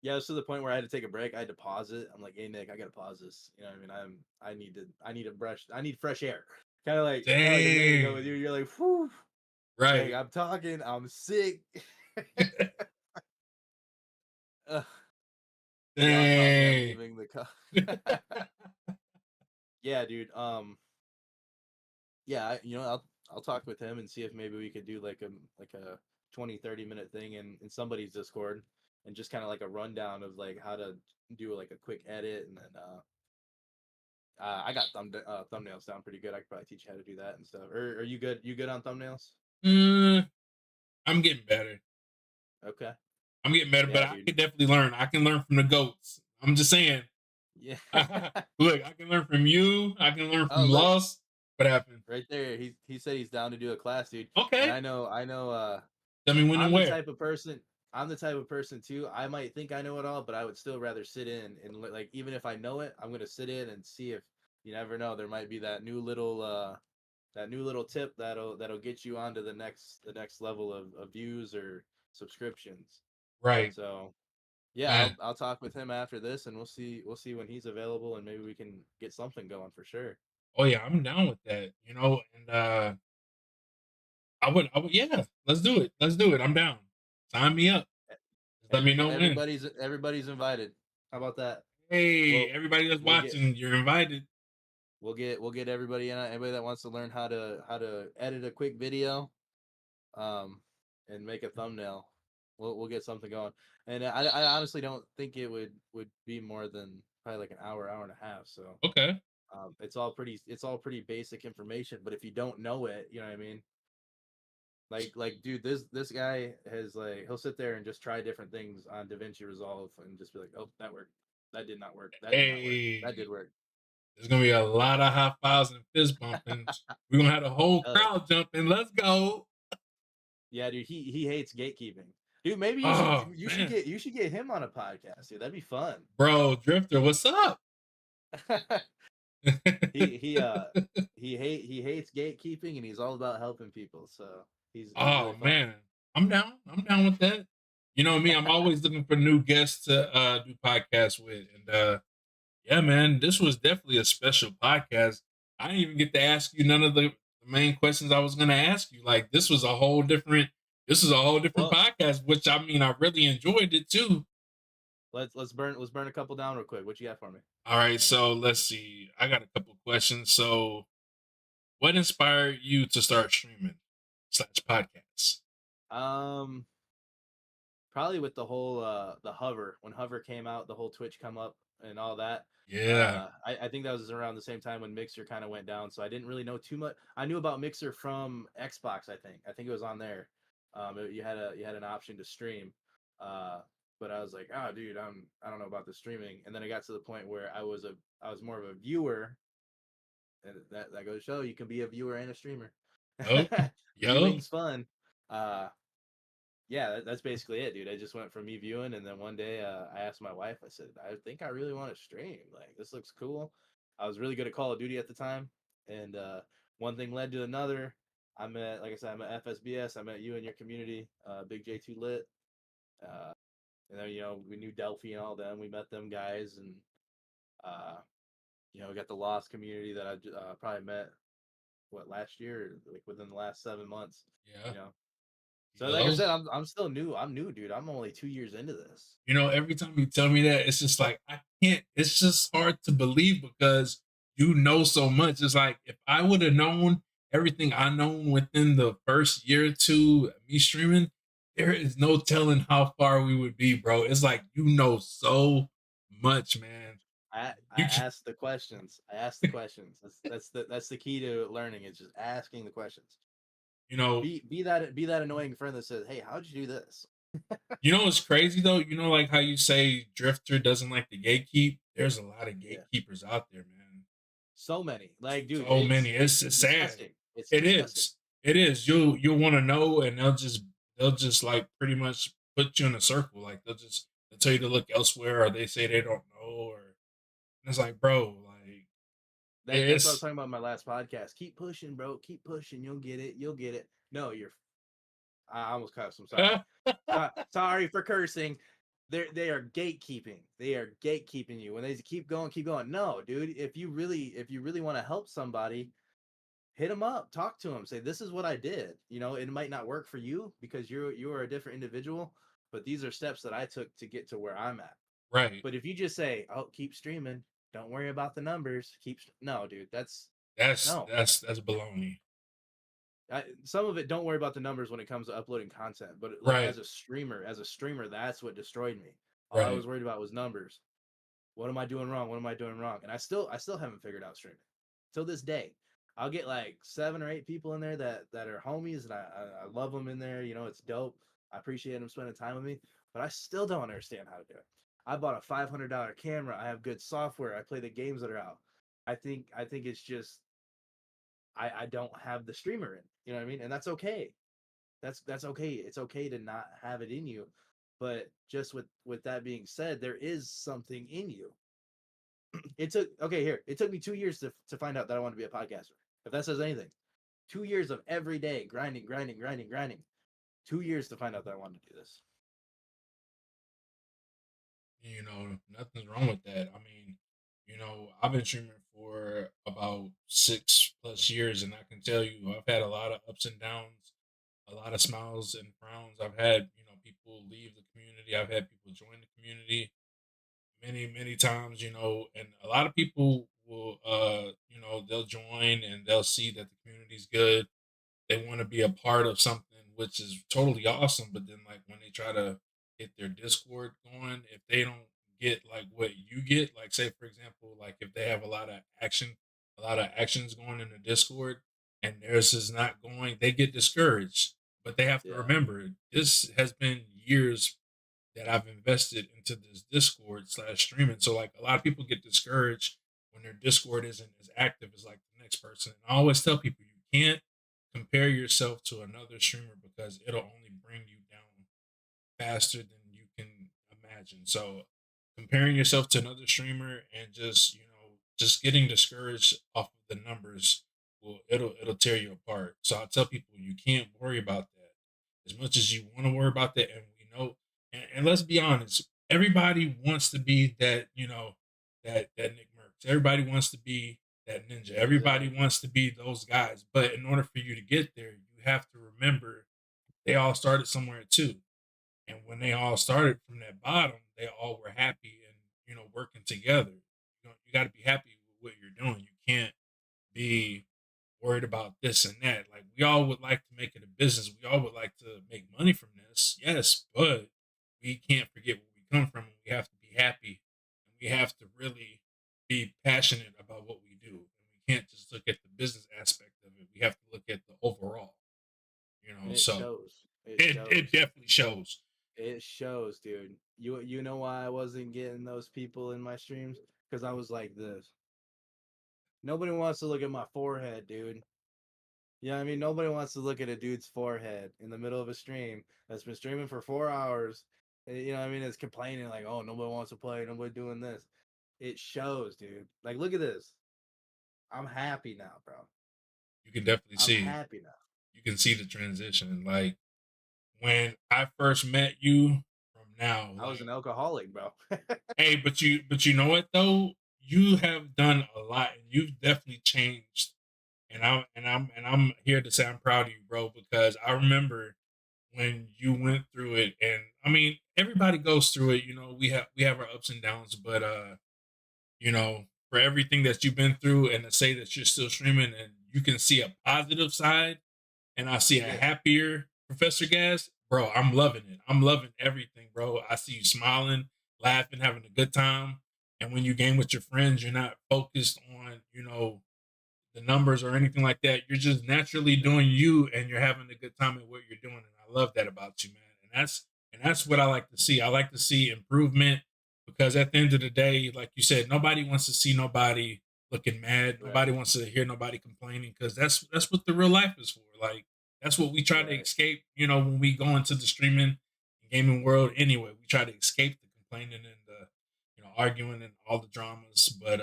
yeah. It's to the point where I had to take a break. I had to pause it. I'm like, hey Nick, I gotta pause this. You know what I mean? I need a brush. I need fresh air. Kind of like a minute ago with Dang. you. You're like, whew. Like Right. I'm talking. I'm sick. Ugh. Yeah, I'm talking. I'm Dang. leaving the cup. Yeah, dude. Yeah, I'll talk with him and see if maybe we could do like a 20-30 minute thing in somebody's Discord and just kind of like a rundown of like how to do like a quick edit and then I got thumbnails down pretty good. I could probably teach you how to do that and stuff. Or are you good? You good on thumbnails? Mm, I'm getting better. Okay. I'm getting better, but Yeah, I dude. can definitely learn. I can learn from the goats. I'm just saying. Yeah. Look, I can learn from you. I can learn Oh, from look, Lost. What happened? right there. He said he's down to do a class, dude. And Okay. I know Tell me when and I'm the where. type of person. I'm the type of person too. I might think I know it all, but I would still rather sit in and like even if I know it, I'm gonna sit in and see if you never know. There might be that new little tip that'll get you onto the next level of views or subscriptions. Right, So yeah, I'll man. I'll talk with him after this, and we'll see when he's available, and maybe we can get something going for sure. Oh yeah, I'm down with that. And I would, yeah. Let's do it. Let's do it. I'm down. Sign me up. Just let me know when. Everybody's invited. How about that? Hey, We'll everybody that's we'll get watching, you're invited. we'll get everybody in. Anybody that wants to learn how to edit a quick video, um, and make a thumbnail, we'll get something going. And I honestly don't think it would be more than probably like an hour and a half. So Okay. it's all pretty basic information. But if you don't know it, you know what I mean. Dude, this guy has like he'll sit there and just try different things on DaVinci Resolve and just be like, oh, that worked. That did not work. That did not work. That did Hey, work. there's gonna be a lot of high fives and fist bumpings. We're gonna have the whole Hell yeah. crowd jumping. Let's go. Yeah, dude, he hates gatekeeping. Dude, maybe Oh man, you should get him on a podcast, dude. That'd be fun. bro, Drifter, what's up? he he uh he hates gatekeeping and he's all about helping people. So he's really Oh fun. man, I'm down. I'm down with that. You know me, I'm always looking for new guests to do podcasts with. And yeah, man, this was definitely a special podcast. I didn't even get to ask you none of the main questions I was gonna ask you. Like this is a whole different Well, podcast, which I mean I really enjoyed it too. let's burn a couple down real quick. What you got for me? All right, so let's see. I got a couple questions. So what inspired you to start streaming slash podcasts? Um, Probably with the whole the hover when hover came out, the whole Twitch come up and all that. Yeah. I think that was around the same time when Mixer kind of went down, so I didn't really know too much. I knew about Mixer from Xbox. I think it was on there. You had an option to stream, uh, but I was like, oh, dude, I don't know about the streaming. And then I got to the point where I was more of a viewer, and that goes to show you can be a viewer and a streamer. Yup. Yup. Viewing's fun. Uh, yeah, that's basically it, dude. I just went from me viewing, and then one day I asked my wife. I said, "I think I really want to stream. Like, this looks cool." I was really good at Call of Duty at the time, and one thing led to another. Like I said, I'm at FSBS. I met you in your community, Big J2 Lit, uh, and then we knew Delphi and all them. We met them guys, and uh, we got the Lost community that I probably met last year, like within the last 7 months. Yeah. You know, so like I Yo. said, I'm still new. I'm new, dude. I'm only 2 years into this. You know, every time you tell me that, it's just like I can't. It's just hard to believe because you know so much. It's like if I would have known everything I known within the first year or two of me streaming, there is no telling how far we would be, bro. It's like you know so much, man. I You can, ask the questions. I ask the questions. That's the key to learning. It's just asking the questions. you know, Be that annoying friend that says, "Hey, how'd you do this?" you know what's crazy though. You know, like how you say Drifter doesn't like the gatekeep. There's a lot of Yeah, gatekeepers out there, man. so many. Like, dude, So many. it's It's sad. disgusting. It's It disgusting. is. It is. You'll want to know, and they'll just like pretty much put you in a circle. Like they'll tell you to look elsewhere, or they say they don't know, or and it's like, bro, like That's what I was it's talking about in my last podcast. Keep pushing, bro. Keep pushing. You'll get it. You'll get it. No, I almost cussed. I'm sorry. Sorry for cursing. They are gatekeeping. They are gatekeeping you. When they keep going, keep going. No, dude. If you really want to help somebody, hit them up, talk to them, say this is what I did. It might not work for you because you are a different individual, but these are steps that I took to get to where I'm at. right. But if you just say, "Oh, keep streaming. Don't worry about the numbers. No, dude. That's no. That's baloney. Some of it, don't worry about the numbers when it comes to uploading content, but like Right. as a streamer, that's what destroyed me. All I Right. was worried about was numbers. What am I doing wrong? What am I doing wrong? And I still haven't figured out streaming till this day. I'll get like 7 or 8 people in there that are homies, and I love them in there. It's dope. I appreciate them spending time with me, but I still don't understand how to do it. I bought a $500 camera. I have good software. I play the games that are out. I think it's just I don't have the streamer in. You know what I mean? And that's okay. That's okay. It's okay to not have it in you. But just with that being said, there is something in you. It took me 2 years to find out that I want to be a podcaster. If that says anything, 2 years of every day grinding, grinding, grinding, grinding. 2 years to find out that I wanted to do this. You know, nothing's wrong with that. I mean, you know, I've been streaming for about 6 plus years, and I can tell you, I've had a lot of ups and downs, a lot of smiles and frowns. I've had, you know, people leave the community. I've had people join the community many times, you know, and a lot of people will, you know, they'll join and they'll see that the community's good, they want to be a part of something which is totally awesome, but then like when they try to get their discord going, if they don't get like what you get, like say for example, like if they have a lot of actions going in the discord and theirs is not going, they get discouraged. But they have to Yeah. remember this has been years that I've invested into this Discord slash streaming. So like a lot of people get discouraged when their Discord isn't as active as like the next person. And I always tell people you can't compare yourself to another streamer because it'll only bring you down faster than you can imagine. So comparing yourself to another streamer and just, just getting discouraged off of the numbers will it'll tear you apart. So I tell people you can't worry about that as much as you want to worry about that. And we know, and let's be honest, everybody wants to be that, that Nick Merckx. Everybody wants to be that ninja. Everybody Exactly. wants to be those guys. But in order for you to get there, you have to remember they all started somewhere too. And when they all started from that bottom, they all were happy and working together. You got to be happy with what you're doing. You can't be worried about this and that. Like we all would like to make it a business. We all would like to make money from this. Yes, but we can't forget where we come from and we have to be happy and we have to really be passionate about what we do. And we can't just look at the business aspect of it. We have to look at the overall, And it so shows. It it shows. definitely shows. It shows, dude. You know why I wasn't getting those people in my streams? Because I was like this. Nobody wants to look at my forehead, dude. Yeah, I mean, nobody wants to look at a dude's forehead in the middle of a stream that's been streaming for 4 hours. You know what I mean? It's complaining like, oh, nobody wants to play, nobody doing this. It shows, dude. Like, look at this. I'm happy now, bro. You can definitely I'm see happy now. you can see the transition. Like when I first met you from now, I was an like, alcoholic, bro. hey, but you know what though? You have done a lot and you've definitely changed. And I'm here to say I'm proud of you, bro, because I remember when you went through it. And I mean everybody goes through it, we have our ups and downs, but for everything that you've been through and to say that you're still streaming and you can see a positive side and I see a Yeah, happier Professor Gas, bro, I'm loving it. I'm loving everything, bro. I see you smiling, laughing, having a good time. And when you game with your friends, you're not focused on, the numbers or anything like that. You're just naturally doing you and you're having a good time at what you're doing. And I love that about you, man. And that's what I like to see. I like to see improvement because at the end of the day, like you said, nobody wants to see nobody looking mad. right, Nobody wants to hear nobody complaining because that's what the real life is for. Like that's what we try to right. escape, when we go into the streaming and gaming world anyway. We try to escape the complaining and the arguing and all the dramas. But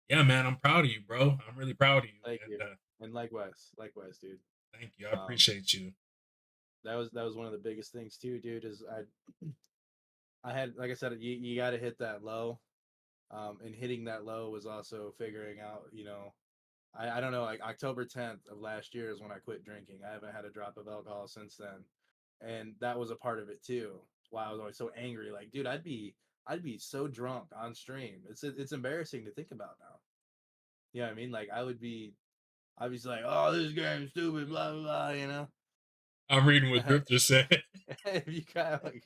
yeah, man, I'm proud of you, bro. I'm really proud of you. Thank And you. And likewise, dude. thank you. I Um, appreciate you. that was one of the biggest things too, dude. Is I had, like I said, you got to hit that low. And hitting that low was also figuring out, I don't know, like October 10th of last year is when I quit drinking. I haven't had a drop of alcohol since then, and that was a part of it too. Why I was always so angry, like, dude, I'd be so drunk on stream. It's embarrassing to think about now. You know what I mean? Like I'd be just like, oh, this game's stupid, blah blah blah. I'm reading what If Drifter said. you kind of like,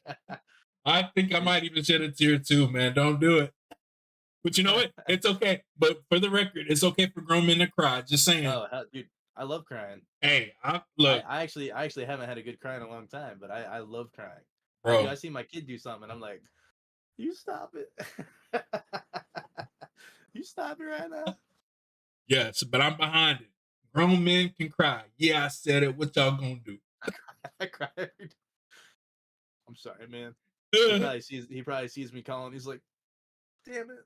I think I might even shed a tear too, man. Don't do it. But you know what? It's okay. But for the record, it's okay for grown men to cry. Just saying. oh, hell, dude, I love crying. Hey, I I, look, I actually I actually haven't had a good cry in a long time, but I love crying. I do. I bro. see my kid do something, and I'm like, you stop it. You stop it right now. Yes, but I'm behind it. Grown men can cry. Yeah, I said it. What y'all gonna do? I cry every day. I'm sorry, man. He probably sees me calling. He's like, damn it.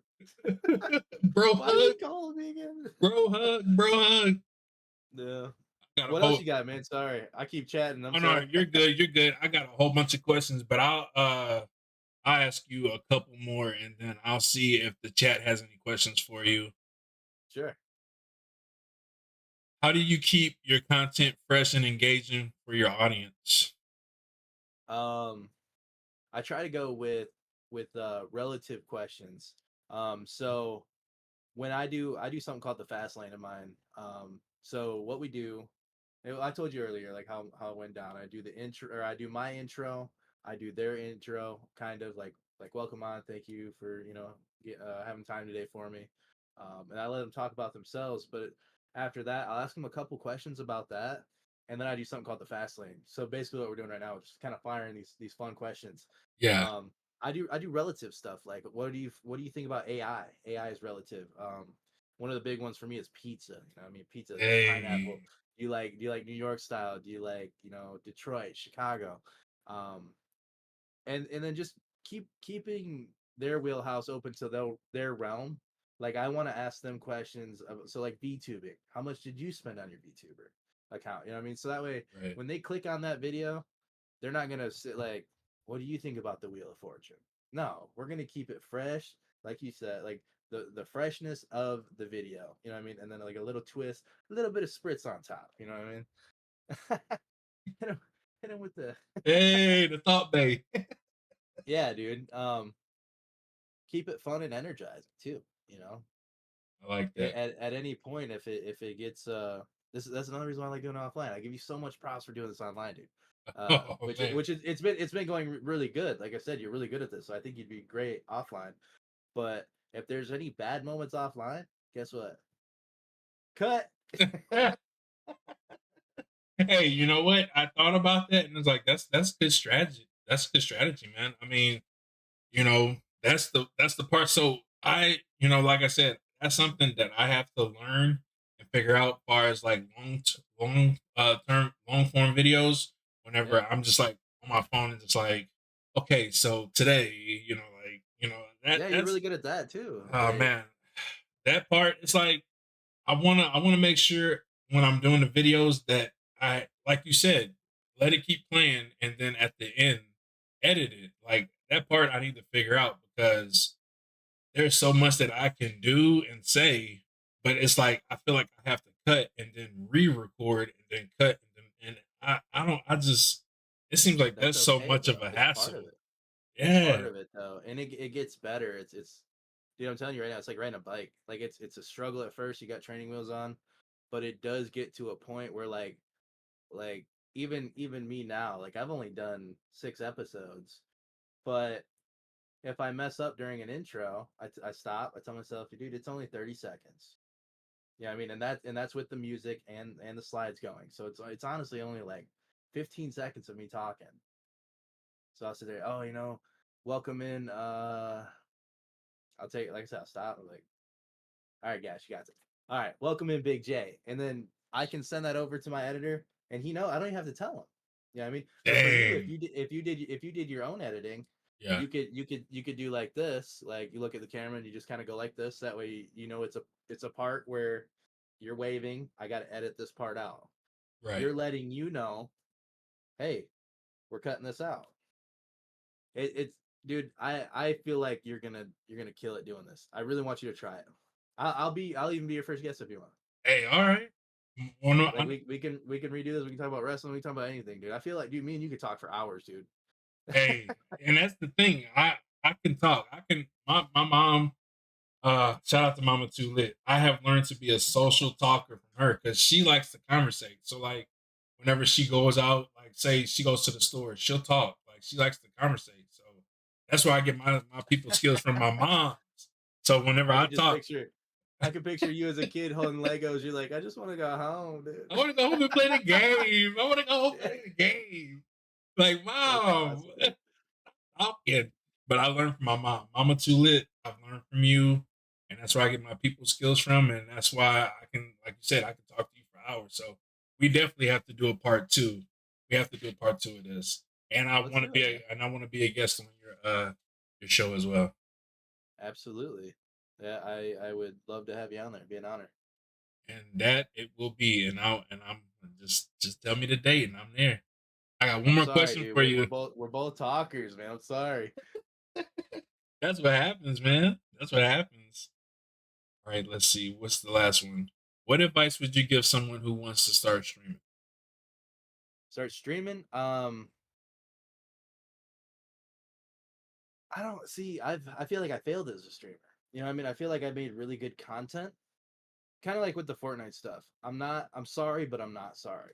Bro Why is hug, he calling me again? bro hug, bro hug. Yeah. I got a What else whole you got, man? Sorry. I keep chatting. I'm oh no, sorry. you're good, you're good. I got a whole bunch of questions, but I'll ask you a couple more and then I'll see if the chat has any questions for you. Sure. How do you keep your content fresh and engaging for your audience? Um, I try to go with relative questions. So when I do something called the fast lane of mine. So what we do, I told you earlier, like how it went down. I do the intro, or I do my intro, I do their intro, kind of like welcome on, thank you for having time today for me, and I let them talk about themselves. But after that, I'll ask them a couple questions about that, and then I do something called the fast lane. So basically, what we're doing right now is just kind of firing these fun questions. Yeah. Um, I do relative stuff like what do you think about AI? AI is relative. One of the big ones for me is pizza. I mean, pizza, pineapple. Hey. Do you like New York style? Do you like Detroit, Chicago? Um, and then just keeping their wheelhouse open to their realm. Like I want to ask them questions so like VTubing. How much did you spend on your VTuber account? You know what I mean? So that way Right. when they click on that video, they're not gonna sit like, what do you think about the Wheel of Fortune? No, we're gonna keep it fresh, like you said, like the freshness of the video. You know what I mean? And then like a little twist, a little bit of spritz on top. You know what I mean? hit him, hit him with the Hey, the thought bay. yeah, dude. Keep it fun and energizing too. You know, I like that. at any point, if it gets that's another reason why I like doing it offline. I give you so much props for doing this online, dude. Oh Which man. which is it's been going really good. Like I said, you're really good at this, so I think you'd be great offline. But if there's any bad moments offline, guess what? Cut. Hey, you know what? I thought about that and it's like that's good strategy. That's good strategy, man. I mean, that's the part. So like I said, that's something that I have to learn and figure out as far as like long form videos. Yeah, Whenever I'm just like on my phone and just like, okay, so today, yeah, you're that's really good at that too. oh Like man, that part. It's like I wanna make sure when I'm doing the videos that I, like you said, let it keep playing and then at the end edit it. Like that part I need to figure out because there's so much that I can do and say, but it's like I feel like I have to cut and then re-record and then cut and I don't I just it seems like that's that's so okay much of though. a It's part of hassle. it. It's part Yeah, of it though, and it gets better. It's dude, I'm telling you right now, it's like riding a bike. Like it's a struggle at first. You got training wheels on, but it does get to a point where like even me now, like I've only done 6 episodes, but if I mess up during an intro, I stop. I tell myself, dude, it's only 30 seconds. Yeah, I mean, and that's with the music and the slides going. So it's honestly only like 15 seconds of me talking. So I'll sit there, oh, welcome in. I'll take it, like I said, I'll stop. I'm like, all right, guys, you got it. All right, welcome in, Big J. And then I can send that over to my editor, and I don't even have to tell him. You know what I mean? But for you, if dang, you did your own editing, yeah, you could do like this. Like you look at the camera and you just kind of go like this. That way, it's a part where you're waving. I got to edit this part out. right. You're letting hey, we're cutting this out. It's dude. I feel like you're gonna kill it doing this. I really want you to try it. I'll even be your first guest if you want. Hey, all right. Well, no, Like we can redo this. We can talk about wrestling. We can talk about anything, dude. I feel like, dude, me and you could talk for hours, dude. hey, and that's the thing. I can talk. I can. My mom. Shout out to Mama Too Lit. I have learned to be a social talker from her because she likes to conversate. So like, whenever she goes out, like say she goes to the store, she'll talk. Like she likes to conversate. So that's where I get my people skills from my mom. So whenever I I could just talk, picture, I could picture you as a kid holding Legos. You're like, I just want to go home, I dude. want to go home and play the game. I want to go home and Yeah, play the game. Like, that's mom, awesome, dude. talking. But I learned from my mom. Mama Too Lit. I've learned from you. And that's where I get my people skills from. And that's why I can, like you said, I can talk to you for hours. So we definitely have to do a part two. We have to do a part two of this. And Let's do it, man. I want to be a guest on your show as well. Absolutely. Yeah, I would love to have you on there. It'd be an honor. And that it will be. And I'm just tell me the date and I'm there. I got one I'm more sorry, question dude. for We're you. both talkers, man. I'm sorry. That's what happens, man. That's what happens. All right, let's see. What's the last one? What advice would you give someone who wants to start streaming? Start streaming. I don't see. I feel like I failed as a streamer. You know what I mean? I feel like I made really good content. Kind of like with the Fortnite stuff. I'm sorry, but I'm not sorry.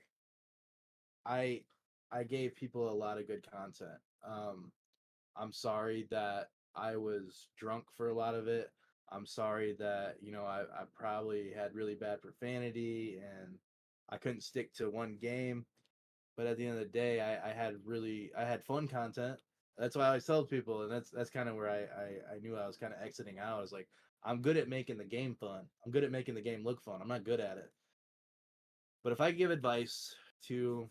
I I gave people a lot of good content. I'm sorry that I was drunk for a lot of it. I'm sorry that I probably had really bad profanity and I couldn't stick to one game, but at the end of the day, I had fun content. That's why I always tell people, and that's kind of where I knew I was kind of exiting out. I was like, I'm good at making the game fun. I'm good at making the game look fun. I'm not good at it. But if I give advice to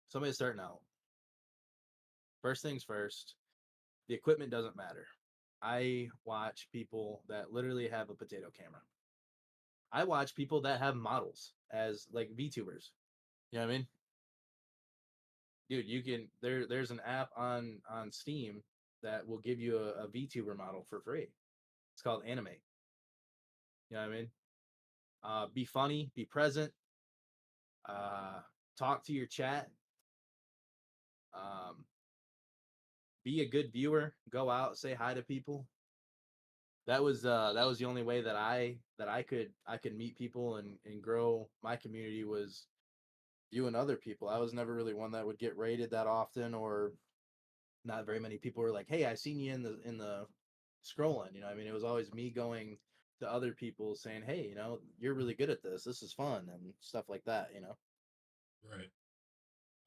somebody starting out, first things first, the equipment doesn't matter. I watch people that literally have a potato camera. I watch people that have models as like VTubers. You know what I mean? Dude, you can there's an app on Steam that will give you a VTuber model for free. It's called Animate. You know what I mean? Be funny, be present, uh, talk to your chat, um, be a good viewer, go out, say hi to people. That was the only way that I could meet people and grow my community was viewing other people. I was never really one that would get rated that often, or not very many people were like, "Hey, I seen you in the scrolling." You know, I mean, it was always me going to other people saying, "Hey, you know, you're really good at this. This is fun," and stuff like that. You know, Right.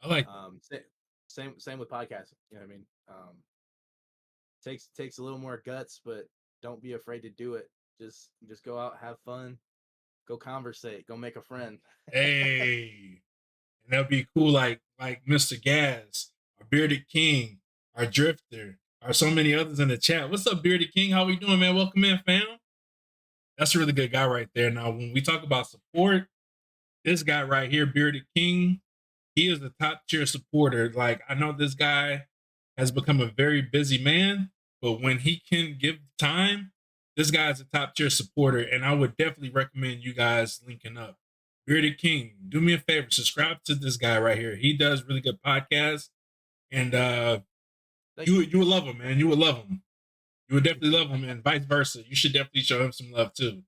I like that. um, sa- same with podcasting. You know what I mean? Takes a little more guts, but don't be afraid to do it. Just go out, have fun, go conversate, go make a friend. Hey, and that'd be cool. Like Mr. Gas, our bearded king, our drifter, or so many others in the chat. What's up, bearded king? How we doing, man? Welcome in, fam. That's a really good guy right there. Now, when we talk about support, this guy right here, bearded king, he is a top tier supporter. Like I know this guy has become a very busy man, but when he can give time, this guy is a top tier supporter, and I would definitely recommend you guys linking up. Bearded King, do me a favor, subscribe to this guy right here. He does really good podcasts, and Thank you. you would love him, man. You would love him. You would definitely love him, and vice versa. You should definitely show him some love too.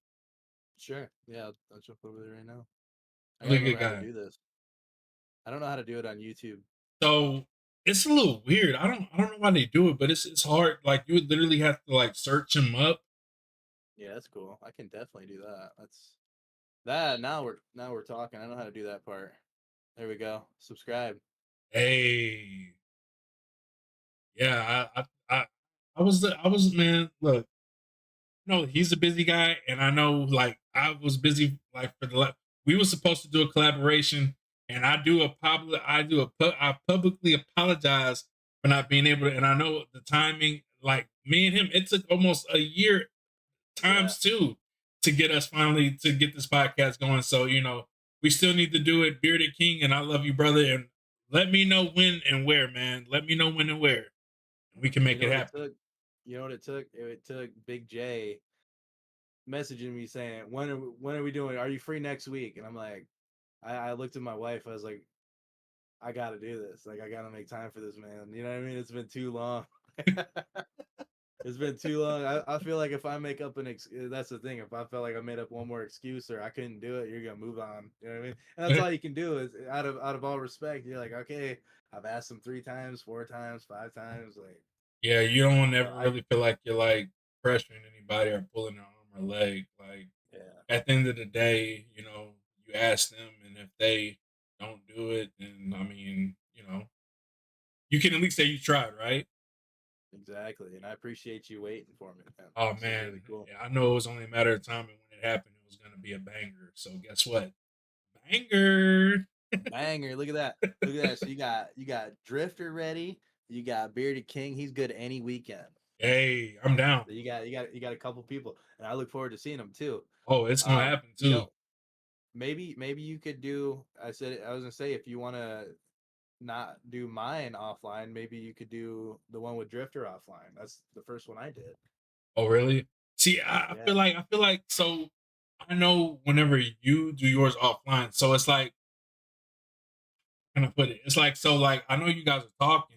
Sure. Yeah, I'll jump over there right now. I gotta Really good remember how to guy. do this. I don't know how to do it on YouTube. So it's a little weird. I don't know why they do it, but it's hard. Like you would literally have to like search him up. Yeah, that's cool. I can definitely do that. That's that. Now we're talking. I know how to do that part. There we go. Subscribe. Hey, yeah, I was man. Look, no, he's a busy guy, and I know like I was busy like for we were supposed to do a collaboration, and I publicly apologize for not being able to. And I know the timing, like me and him, it took almost a year Yeah, times two to get us finally to get this podcast going. So we still need to do it, Bearded King, and I love you, brother. And let me know when and where, man. Let me know when and where, and we can you make know it what it happen. took. You know what it took. It took Big J messaging me saying, when are we doing? Are you free next week?" And I'm like, I looked at my wife. I was like, I got to do this. Like, I got to make time for this, man. You know what I mean? It's been too long. It's been too long. I feel like if I make up that's the thing. If I felt like I made up one more excuse or I couldn't do it, you're gonna move on. You know what I mean? And that's all you can do is out of all respect. You're like, okay, I've asked him 3 times, 4 times, 5 times. Like, Yeah, you don't so ever really feel like you're like pressuring anybody or pulling their arm or leg. Like yeah, at the end of the day, you ask them, and if they don't do it, then I mean, you can at least say you tried, right? exactly. And I appreciate you waiting for me, man. Oh This is really man, cool. yeah, I know it was only a matter of time, and when it happened, it was gonna be a banger. So guess what? Banger. Banger! Look at that. Look at that. So you got Drifter ready. You got Bearded King. He's good any weekend. Hey, I'm down. So you got a couple people, and I look forward to seeing them too. Oh, it's gonna happen You too. know, maybe you could do. I was gonna say if you want to not do mine offline, maybe you could do the one with Drifter offline. That's the first one I did. Oh, really? See, Yeah. I feel like so. I know whenever you do yours offline, so it's like, how can I put it? It's like so like I know you guys are talking,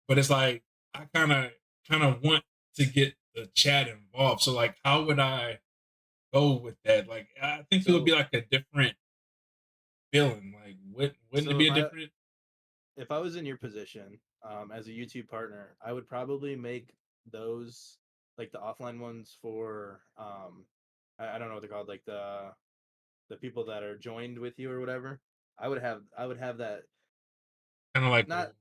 but it's like I kind of want to get the chat involved. So like, how would I go with that? Like, I think it would be So like a different feeling. Like, wouldn't it so be a different? if I was in your position as a YouTube partner, I would probably make those like the offline ones for I don't know what they're called, like the the people that are joined with you or whatever. I would have that, Kind of like a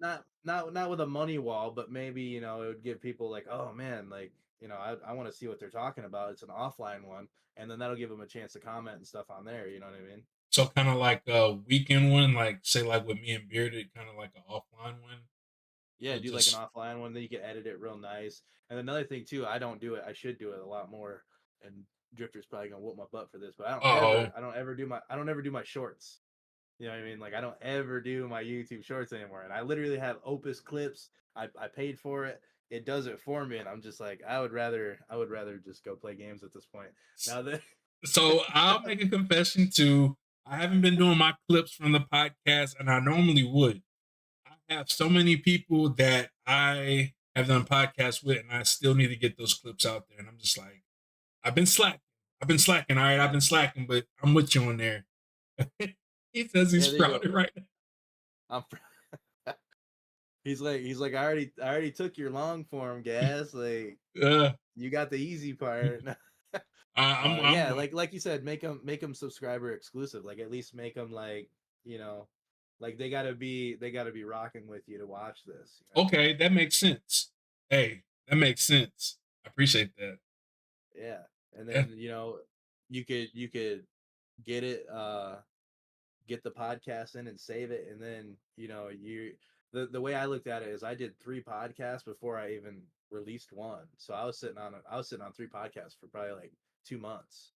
not with a money wall, but maybe, you know, it would give people like, oh man, like, you know, I want to see what they're talking about. It's an offline one, and then that'll give them a chance to comment and stuff on there. You know what I mean? so kind of like a weekend one, like say like with me and Bearded, kind of like an offline one. Yeah, We'll do like an just offline one, then you can edit it real nice. And another thing too, I don't do it. I should do it a lot more. And Drifter's probably gonna whoop my butt for this, but oh I don't ever do my shorts. You know what I mean? Like I don't ever do my YouTube shorts anymore. And I literally have Opus clips. I paid for it. It does it for me, and I'm just like, I would rather just go play games at this point. Now that so I'll make a confession too. I haven't been doing my clips from the podcast, and I normally would. I have so many people that I have done podcasts with, and I still need to get those clips out there. And I'm just like, I've been slacking. I've been slacking. All right, I've yeah, been slacking, but I'm with you on there. He says he's yeah, there you go. sprouted right now. I'm he's like I already took your long form gas. Like Uh, you got the easy part. I'm Yeah, like you said, make them subscriber exclusive. Like at least make them like, you know, like they gotta be rocking with you to watch this. You know what I mean? okay. That makes sense. Hey, that makes sense. I appreciate that. Yeah, and Yeah, then, you know, you could get it get the podcast in and save it, and then, you know, the way I looked at it is I did 3 podcasts before I even released one. So I was sitting on 3 podcasts for probably like 2 months,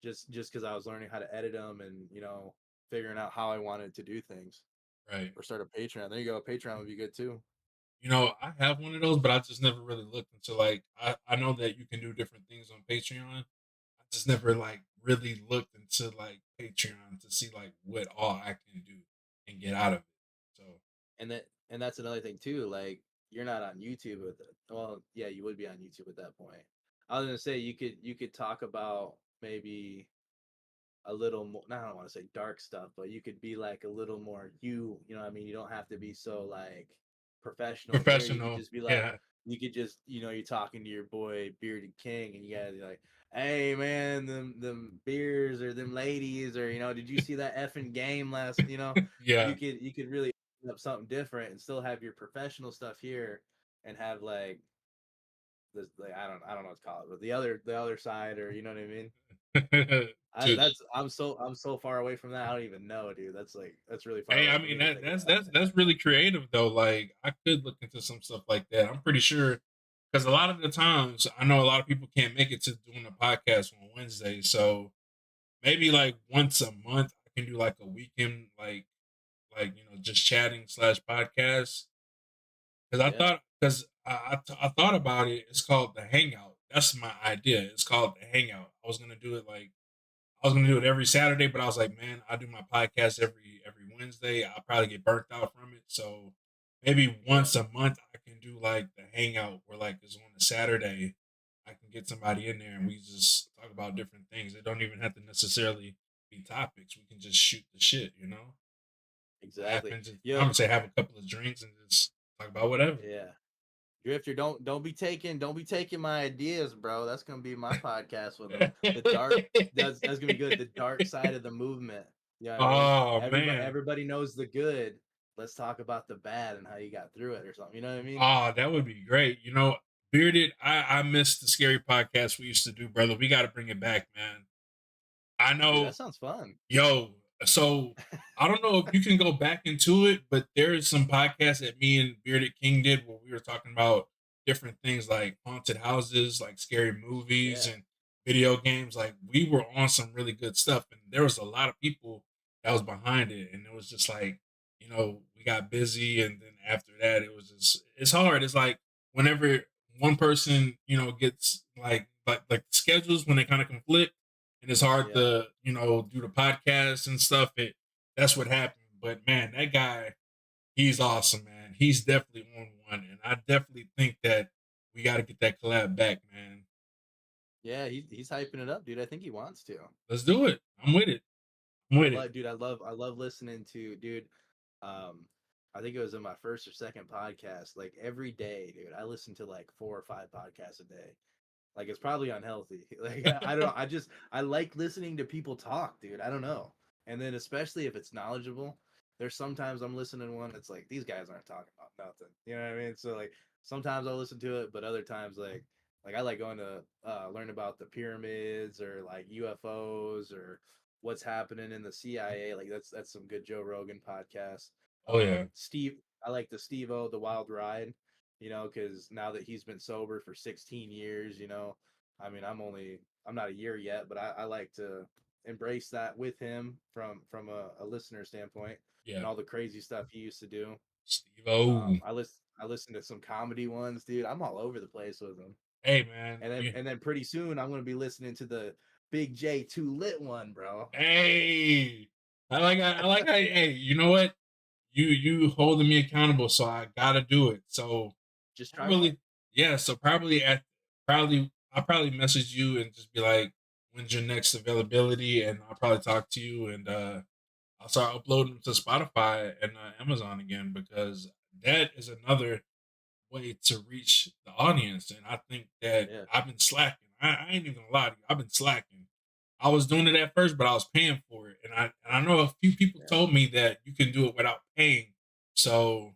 just because I was learning how to edit them, and, you know, figuring out how I wanted to do things. right. Or start a Patreon. There you go. Patreon would be good too. You know, I have one of those, but I just never really looked into like I know that you can do different things on Patreon. I just never like really looked into like Patreon to see like what all I can do and get out of it. So And that's another thing too. Like you're not on YouTube with it. Well, yeah, you would be on YouTube at that point. I was gonna say you could talk about maybe a little more. I don't want to say dark stuff, but you could be like a little more you. You know what I mean? You don't have to be so like professional there. You could professional, just be like, yeah, you could just, you know, you're talking to your boy Bearded King, and you guys are like, hey man, them beers or them ladies, or, you know, did you see that effing game last? You know, yeah. you could really open up something different and still have your professional stuff here, and have like this, like, I don't know what to call it, but the other side, or, you know what I mean? Dude, I'm so far away from that. I don't even know, dude. That's like that's really far hey, away I for mean me to think about. that's really creative though. Like I could look into some stuff like that. I'm pretty sure because a lot of the times I know a lot of people can't make it to doing a podcast on Wednesday, so maybe like once a month I can do like a weekend like you know just chatting slash podcast because I Yeah, thought because I thought about it. It's called the Hangout. That's my idea. It's called the Hangout. I was gonna do it like I was gonna do it every Saturday, but I was like, man, I do my podcast every Wednesday. I'll probably get burnt out from it. So maybe yeah, once a month I can do like the hangout where like it's on a Saturday. I can get somebody in there and we just talk about different things. It don't even have to necessarily be topics. We can just shoot the shit, you know? Laugh exactly. and just I'm Yo, gonna say have a couple of drinks and just talk about whatever. yeah. Drifter, don't be taking my ideas, bro. That's gonna be my podcast with them. The dark that's gonna be good. The dark side of the movement. You know what I mean? Oh man. Everybody knows the good. Let's talk about the bad and how you got through it or something. You know what I mean? Oh, that would be great. You know, Bearded, I miss the scary podcast we used to do, brother. We got to bring it back, man. I Dude, know, that sounds fun. yo. So I don't know if you can go back into it, but there is some podcasts that me and Bearded King did where we were talking about different things like haunted houses, like scary movies, Yeah, and video games. Like we were on some really good stuff, and there was a lot of people that was behind it, and it was just like you know we got busy, and then after that it was just it's hard. It's like whenever one person you know gets like schedules when they kind of conflict and it's hard yeah. to you know do the podcast and stuff. It that's what happened. But man, that guy, he's awesome, man. He's definitely on one, and I definitely think that we got to get that collab back, man. Yeah, he's hyping it up, dude. I think he wants to. Let's do it. I'm with it. I'm with it. I love listening to, dude. Um, I think it was in my first or second podcast. Like every day, dude, I listen to like 4 or 5 podcasts a day. Like it's probably unhealthy. Like I don't know. I like listening to people talk, dude. I don't know. And then especially if it's knowledgeable, there's sometimes I'm listening to one that's like these guys aren't talking about nothing. You know what I mean? So like sometimes I'll listen to it, but other times like I like going to learn about the pyramids or like UFOs or what's happening in the CIA. Like that's some good Joe Rogan podcast. Oh yeah. Steve, I like the Steve O, the Wild Ride, because now that he's been sober for 16 years, I mean, I'm not a year yet, but I like to embrace that with him from a listener standpoint and Yeah. all the crazy stuff he used to do. Steve O. I listen to some comedy ones, dude. I'm all over the place with them. Hey man. And then pretty soon I'm gonna be listening to the Big J Too Lit one, bro. Hey. I like how, hey, you know what? You holding me accountable, so I gotta do it. So Just try one. probably, yeah. So probably I'll probably message you and just be like, when's your next availability? And I'll probably talk to you, and I'll start uploading to Spotify and Amazon again, because that is another way to reach the audience. And I think that Yeah, I've been slacking. I ain't even gonna lie to you. I've been slacking. I was doing it at first, but I was paying for it. And I know a few people yeah. told me that you can do it without paying. So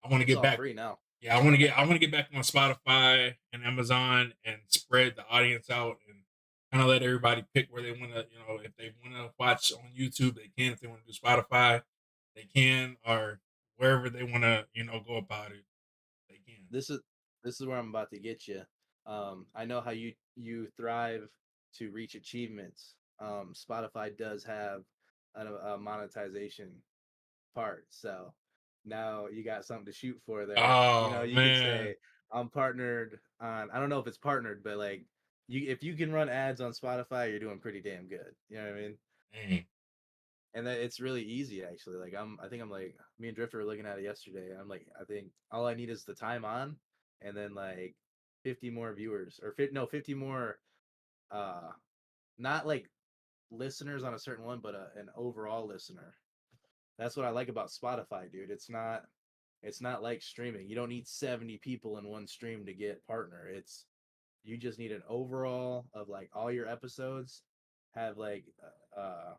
I want to It's get all back. free now. Yeah, I want to get back on Spotify and Amazon and spread the audience out and kind of let everybody pick where they want to, if they want to watch on YouTube, they can. If they want to do Spotify, they can, or wherever they want to, go about it, they can. This is this is where I'm about to get you. I know how you thrive to reach achievements. Spotify does have a monetization part, so now you got something to shoot for there. Oh You could man. say I'm partnered on. I don't know if it's partnered, but like if you can run ads on Spotify, you're doing pretty damn good. You know what I mean? Dang. And that it's really easy actually. Like I think I'm like me and Drifter were looking at it yesterday. I'm like, I think all I need is the time on, and then like 50 more viewers or 50, no 50 more, uh, not like listeners on a certain one, but an overall listener. That's what I like about Spotify, dude. It's not like streaming. You don't need 70 people in one stream to get partner. It's you just need an overall of like all your episodes have like I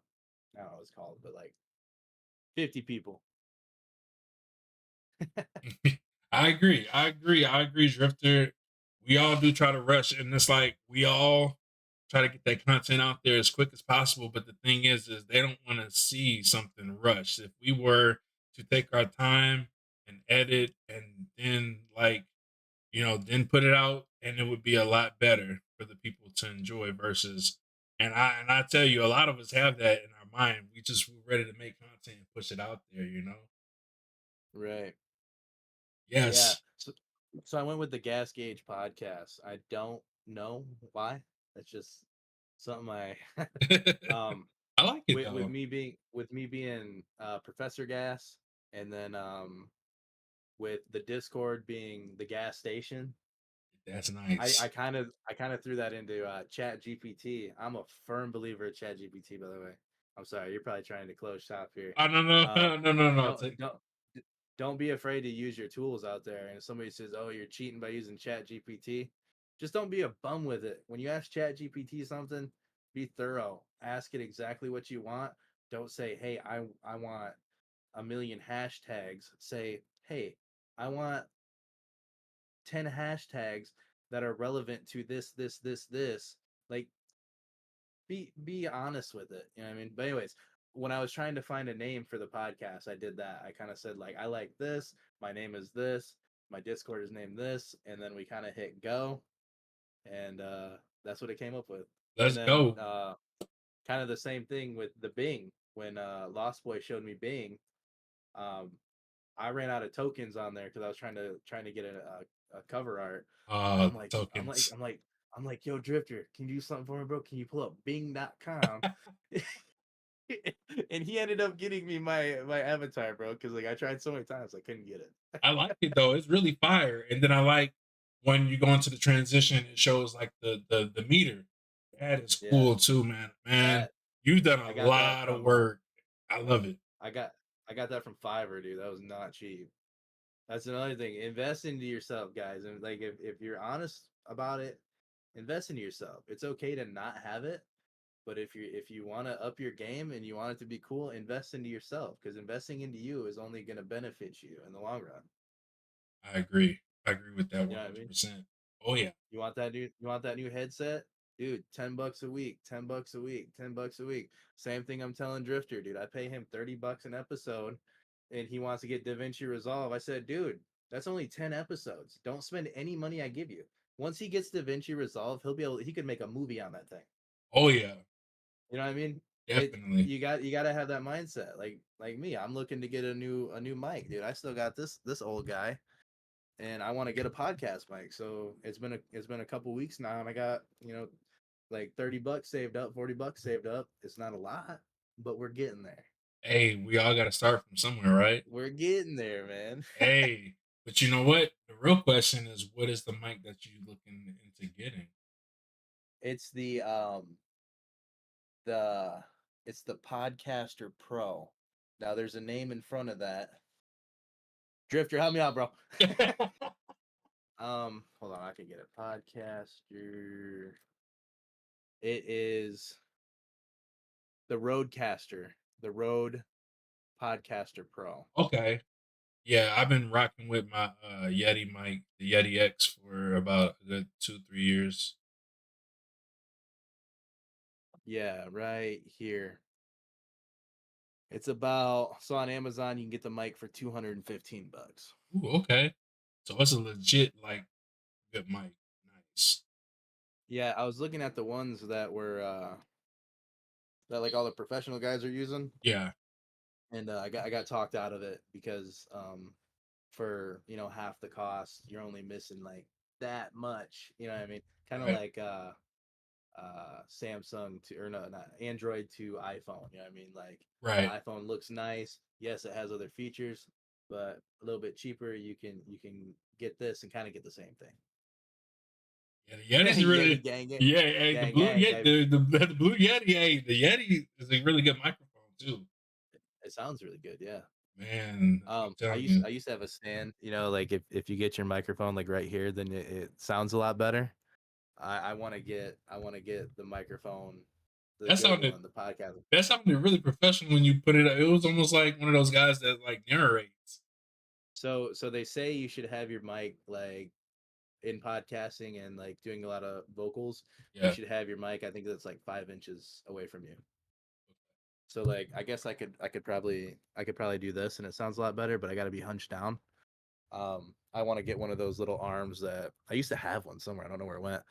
don't know what it's called, but like 50 people. I agree. I agree. I agree, Drifter. We all do try to rush, and it's like we all try to get that content out there as quick as possible. But the thing is they don't want to see something rushed. If we were to take our time and edit and then then put it out, and it would be a lot better for the people to enjoy versus. And I tell you, a lot of us have that in our mind. We're ready to make content and push it out there. Right. Yeah. Yes. So I went with the Gas Gauge podcast. I don't know why. That's just something I um I like it with though. me being Professor Gas, and then with the Discord being the gas station. That's I I nice. kind of I kind of threw that into Chat GPT. I'm a firm believer of Chat GPT, by the way. I'm sorry, you're probably trying to close shop here. Oh no no Um, no no no. don't don't don't be afraid to use your tools out there. And if somebody says, "Oh, you're cheating by using Chat GPT," just don't be a bum with it. When you ask Chat GPT something, be thorough. Ask it exactly what you want. Don't say, "Hey, I want a million hashtags." Say, "Hey, I want 10 hashtags that are relevant to this." Like be honest with it. You know what I mean? But anyways, when I was trying to find a name for the podcast, I did that. I kind of said like I like this, my name is this, my Discord is named this, and then we kind of hit go, and that's what it came up with. And Let's then go. kind of the same thing with the Bing. When Lost Boy showed me Bing, um I ran out of tokens on there because I was trying to get a cover art, and The tokens. I'm like, yo, Drifter, can you do something for me, bro? Can you pull up Bing.com? And he ended up getting me my avatar, bro, because like I tried so many times I couldn't get it. I like it though. It's really fire. And then I like when you go into the transition, it shows like the meter. That is Yeah, cool too, man. Man, that you've done a I got that lot of from work. I love it. I got I got that from Fiverr, dude. That was not cheap. That's another thing. Invest into yourself, guys, and like if you're honest about it, invest into yourself. It's okay to not have it, but if you want to up your game and you want it to be cool, invest into yourself because investing into you is only going to benefit you in the long run. I agree. I agree with that You know what I mean? 100%. Oh yeah. You want that new headset? Dude, 10 bucks a week, 10 bucks a week, 10 bucks a week. Same thing I'm telling Drifter, dude. I pay him 30 bucks an episode and he wants to get DaVinci Resolve. I said, dude, that's only 10 episodes. Don't spend any money I give you. Once he gets DaVinci Resolve, he could make a movie on that thing. Oh yeah. You know what I mean? It Definitely. you got to have that mindset. Like me, I'm looking to get a new mic, dude. I still got this old guy and I want to get a podcast mic. So it's been a couple weeks now, and I got like 30 bucks saved up, 40 bucks saved up. It's not a lot, but we're getting there. Hey, we all got to start from somewhere, right? We're getting there, man. Hey, but you know what? The real question is, what is the mic that you looking into getting? It's the it's the Podcaster Pro. Now there's a name in front of that. Drifter, help me out, bro. Hold on, I can get it. Podcaster. It is the Rodecaster, the Rode Podcaster Pro. Okay. Yeah, I've been rocking with my Yeti mic, the Yeti X, for about a good 2, 3 years. Yeah, right here. It's about so on Amazon you can get the mic for 215 bucks. Ooh, okay. So it's a legit like good mic. Nice. Yeah, I was looking at the ones that were that like all the professional guys are using, Yeah. and I got talked out of it because for half the cost you're only missing like that much. You know what I mean? Kind of Right. like Samsung to or no not Android to iPhone. You know what I mean? Like the Right. iPhone looks nice. Yes, it has other features, but a little bit cheaper. You can get this and kind of get the same thing. Yeah, the Yeti's Yeti really. gang, Yeah, hey, the gang, blue gang, Yeti, baby. the blue Yeti, hey, the Yeti is a really good microphone too. It sounds really good. Yeah. Man, I'm telling you. I used to have a stand. Like if you get your microphone like right here, then it sounds a lot better. I want to get the microphone, the That good sounded one, the podcast. that sounded really professional when you put it. It was almost like one of those guys that like narrates. So they say you should have your mic like in podcasting and like doing a lot of vocals. You Yeah. should have your mic. I think that's like 5 inches away from you. So like I guess I could probably do this and it sounds a lot better, but I got to be hunched down. I want to get one of those little arms that I used to have one somewhere. I don't know where it went,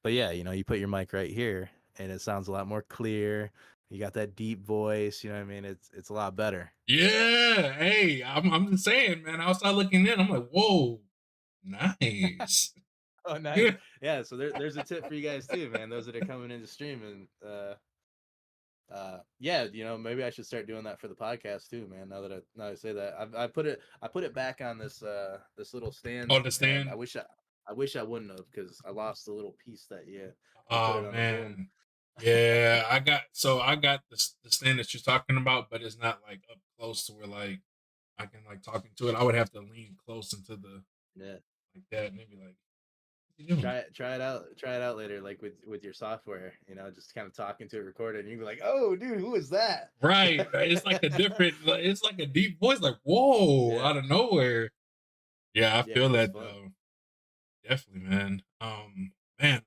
but yeah, you put your mic right here and it sounds a lot more clear. You got that deep voice. You know what I mean? It's a lot better. Yeah. Hey, I'm just saying, man. Outside looking in, I'm like, whoa, nice. Oh, nice. Yeah. Yeah. So there's a tip for you guys too, man. Those that are coming into streaming. Yeah, maybe I should start doing that for the podcast too, man. Now that I say that, I put it back on this little stand, and Understand? I wish I wouldn't have because I lost the little piece that you put Oh it on the boom. man. Yeah, I got the stand that you're talking about, but it's not like up close to where like I can like talk into it. I would have to lean close into the Yeah, like that, maybe like what you doing? try it out later, like with your software. Just kind of talking to it, record it, and you be like, oh, dude, who is that? Right. It's like a different it's like a deep voice, like whoa, Yeah, out of nowhere. Yeah, I yeah, feel it's that fun. though. Definitely, man. Man,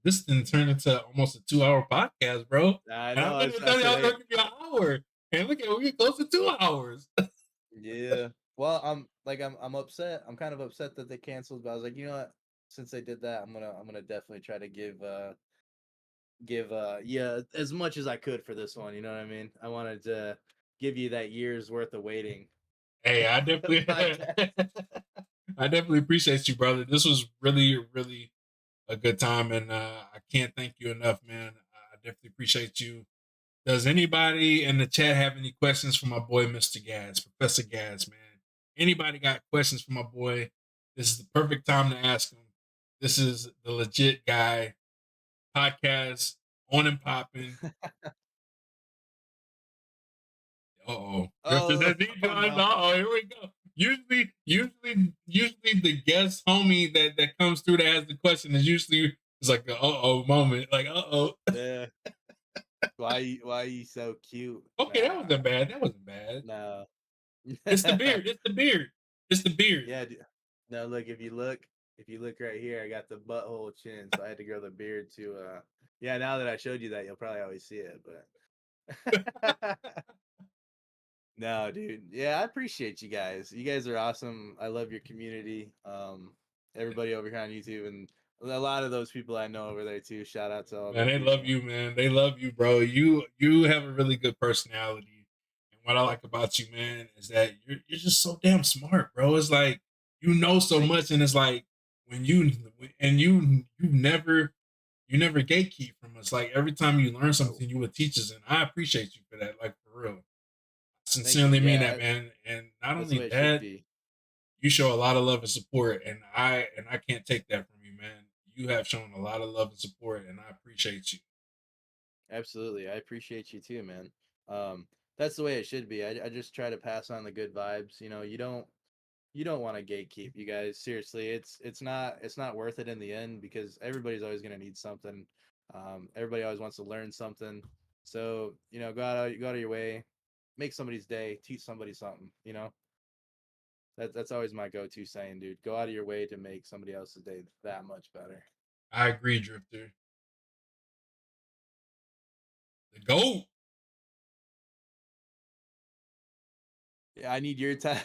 this didn't turn into almost a 2 hour podcast, bro. I And I know. thought you were I telling me I said, was hey, going to be an hour. And look at we get close to 2 hours. yeah. Well, I'm upset. I'm kind of upset that they canceled, but I was like, you know what? Since they did that, I'm gonna definitely try to give yeah as much as I could for this one. You know what I mean? I wanted to give you that year's worth of waiting Hey, podcast. I definitely appreciate you, brother. This was really, really a good time, and I can't thank you enough, man. I definitely appreciate you. Does anybody in the chat have any questions for my boy, Mr. Gas, Professor Gas, man? Anybody got questions for my boy? This is the perfect time to ask him. This is the legit guy podcast on and popping. Uh-oh. Drifter Oh, says he oh joins. no. Uh-oh, here we go. Usually the guest homie that comes through that has the question is usually It's like a uh-oh moment, like, uh-oh. Yeah. Why you so cute? Okay, that Nah, wasn't bad, that wasn't bad. no. It's the beard, it's the beard, it's the beard. Yeah, no, look, if you look right here, I got the butthole chin, so I had to grow the beard to, yeah, now that I showed you that, you'll probably always see it, but no, dude. Yeah, I appreciate you guys. You guys are awesome. I love your community. Everybody over here on YouTube and a lot of those people I know over there too. Shout out to all Man, those they love people. you, man. They love you, bro. You have a really good personality. And what I like about you, man, is that you're just so damn smart, bro. It's like you know so much, Thanks. and it's like when you never gatekeep from us. Like every time you learn No, something, you would teach us, and I appreciate you for that. Like for real, I thank you. sincerely mean Yeah, that, man. And not that's the only way it should that, be. you show a lot of love and support, and I can't take that from you, man. You have shown a lot of love and support, and I appreciate you. Absolutely. I appreciate you too, man. That's the way it should be. I just try to pass on the good vibes. You don't want to gatekeep, you guys. Seriously, it's not worth it in the end because everybody's always gonna need something. Everybody always wants to learn something. So, go out of your way, make somebody's day, teach somebody something, that's always my go-to saying, dude. Go out of your way to make somebody else's day that much better. I agree, Drifter. The GOAT. Yeah, I need your time.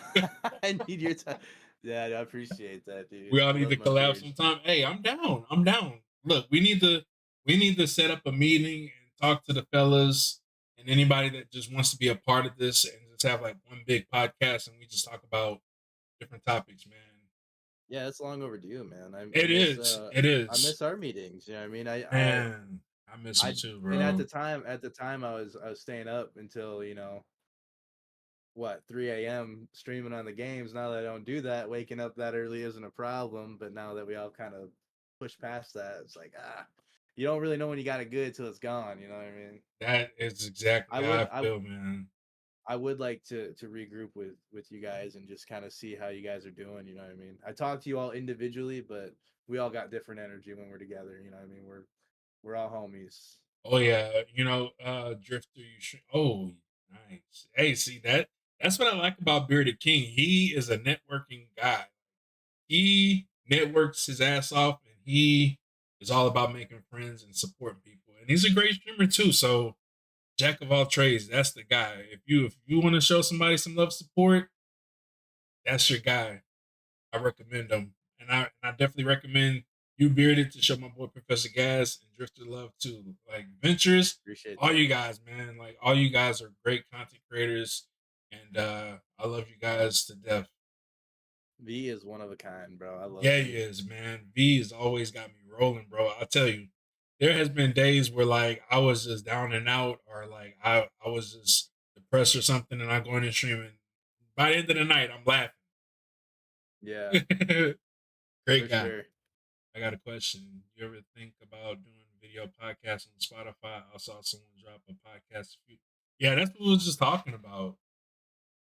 I need your time. Yeah, I appreciate that, dude. We all I need love to my collab beard. sometime. Hey, I'm down. I'm down. Look, we need to set up a meeting and talk to the fellas and anybody that just wants to be a part of this and just have like one big podcast and we just talk about different topics, man. Yeah, it's long overdue, man. It is. It I is. miss our meetings. You know what I mean? Man, I miss them I too, and bro. at the time I was staying up until, what, 3 a.m. streaming on the games. Now that I don't do that, waking up that early isn't a problem. But now that we all kind of push past that, it's like, you don't really know when you got it good till it's gone. You know what I mean? That is exactly I how would I feel, man. I would like to regroup with you guys and just kind of see how you guys are doing, you know what I mean? I talk to you all individually, but we all got different energy when we're together, you know what I mean? We're all homies. Oh yeah, Drifter, you should. Oh, nice. Hey, see that's what I like about Bearded King. He is a networking guy. He networks his ass off, and he is all about making friends and supporting people. And he's a great streamer too. So jack of all trades, that's the guy. If you want to show somebody some love support, that's your guy. I recommend him, and I definitely recommend you, Bearded, to show my boy Professor Gas and Drifter love too. Like Ventures, Appreciate all that. you guys, man. Like all you guys are great content creators, and I love you guys to death. V is one of a kind, bro. I love Yeah, he V. is, man. V has always got me rolling, bro. I tell you, there has been days where like I was just down and out, or like I was just depressed or something, and I go in and stream, and by the end of the night, I'm laughing. Yeah, Great for guy. sure. I got a question. You ever think about doing video podcasts on Spotify? I saw someone drop a podcast. Yeah, that's what we was just talking about.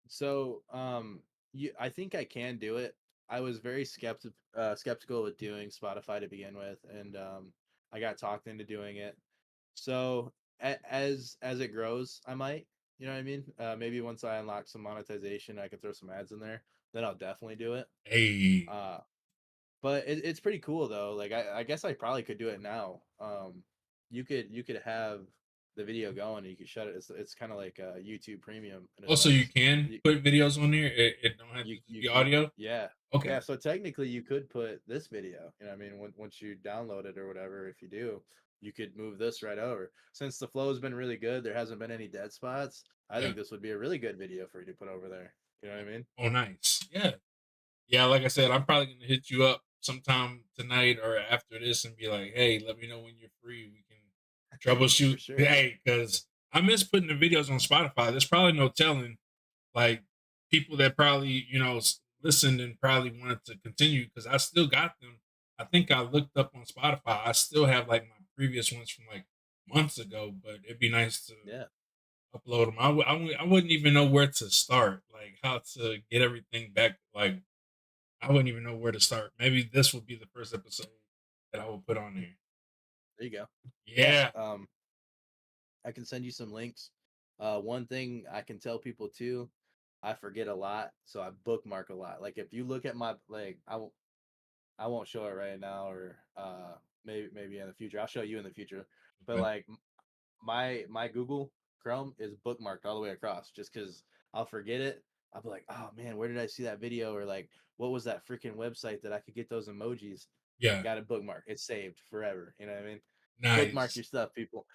So, I think I can do it. I was very skeptical with doing Spotify to begin with, and I got talked into doing it. So as it grows, I might, you know what I mean? Maybe once I unlock some monetization, I could throw some ads in there. Then I'll definitely do it. Hey, Uh, but it's pretty cool though. Like I guess I probably could do it now. You could have the video going and you could shut it. It's kind of like YouTube Premium in a also you sense. can You put videos on there. It don't have to just you be can, audio. yeah. Okay. Yeah, so technically you could put this video, you know what I mean? Once you download it or whatever, if you do, you could move this right over. Since the flow has been really good, there hasn't been any dead spots. I Yeah. think this would be a really good video for you to put over there. You know what I mean? Oh, nice. Yeah. Yeah. Like I said, I'm probably gonna hit you up sometime tonight or after this and be like, hey, let me know when you're free. We can For troubleshoot. sure. Hey, because I miss putting the videos on Spotify. There's probably no telling like people that probably listened and probably wanted to continue because I still got them. I think I looked up on Spotify. I still have like my previous ones from like months ago, but it'd be nice to Yeah, upload them. I wouldn't even know where to start, like how to get everything back. Like I wouldn't even know where to start. Maybe this will be the first episode that I will put on there. There you go. Yeah. Yeah. I can send you some links. One thing I can tell people too, I forget a lot, so I bookmark a lot. Like if you look at my like, I won't show it right now, or maybe in the future. I'll show you in the future. But Okay. like my Google Chrome is bookmarked all the way across, just because I'll forget it. I'll be like, oh man, where did I see that video? Or like, what was that freaking website that I could get those emojis? Yeah. Got a bookmark. It's saved forever. You know what I mean? Bookmark Nice. your stuff, people.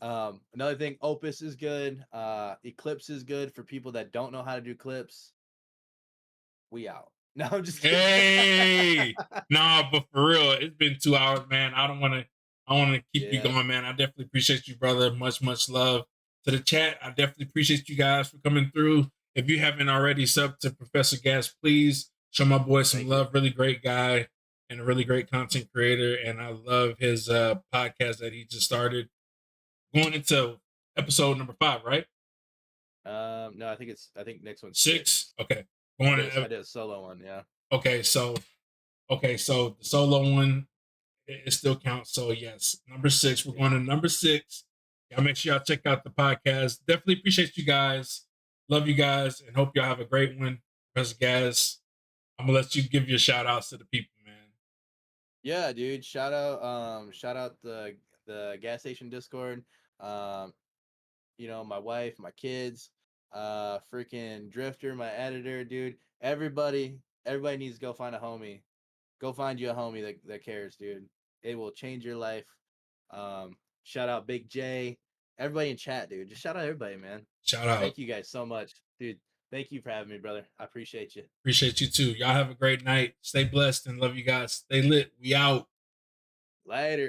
Another thing, Opus is good. Eclipse is good for people that don't know how to do clips. We out. No, I'm just kidding. Hey, nah, but for real, it's been 2 hours, man. I want to keep you Yeah, going, man. I definitely appreciate you, brother. Much love to the chat. I definitely appreciate you guys for coming through. If you haven't already subbed to Professor Gas, please show my boy some thank you. love. Really great guy and a really great content creator. And I love his podcast that he just started. Going into episode number 5, right? No, I think next one's 6. 6. Okay. Going I to did a solo one, yeah. okay. So the solo one, it still counts. So yes, number 6. We're Yeah. going to number 6. Y'all make sure y'all check out the podcast. Definitely appreciate you guys. Love you guys, and hope y'all have a great one. Professor Gaz, I'm gonna let you give your shout outs to the people, man. Yeah, dude. Shout out the gas station Discord. Um, my wife, my kids, freaking Drifter, my editor, dude. Everybody needs to go find a homie. Go find you a homie that cares, dude. It will change your life. Shout out Big J. Everybody in chat, dude. Just shout out everybody, man. Shout out. Thank you guys so much. Dude, thank you for having me, brother. I appreciate you. Appreciate you too. Y'all have a great night. Stay blessed and love you guys. Stay lit. We out. Later.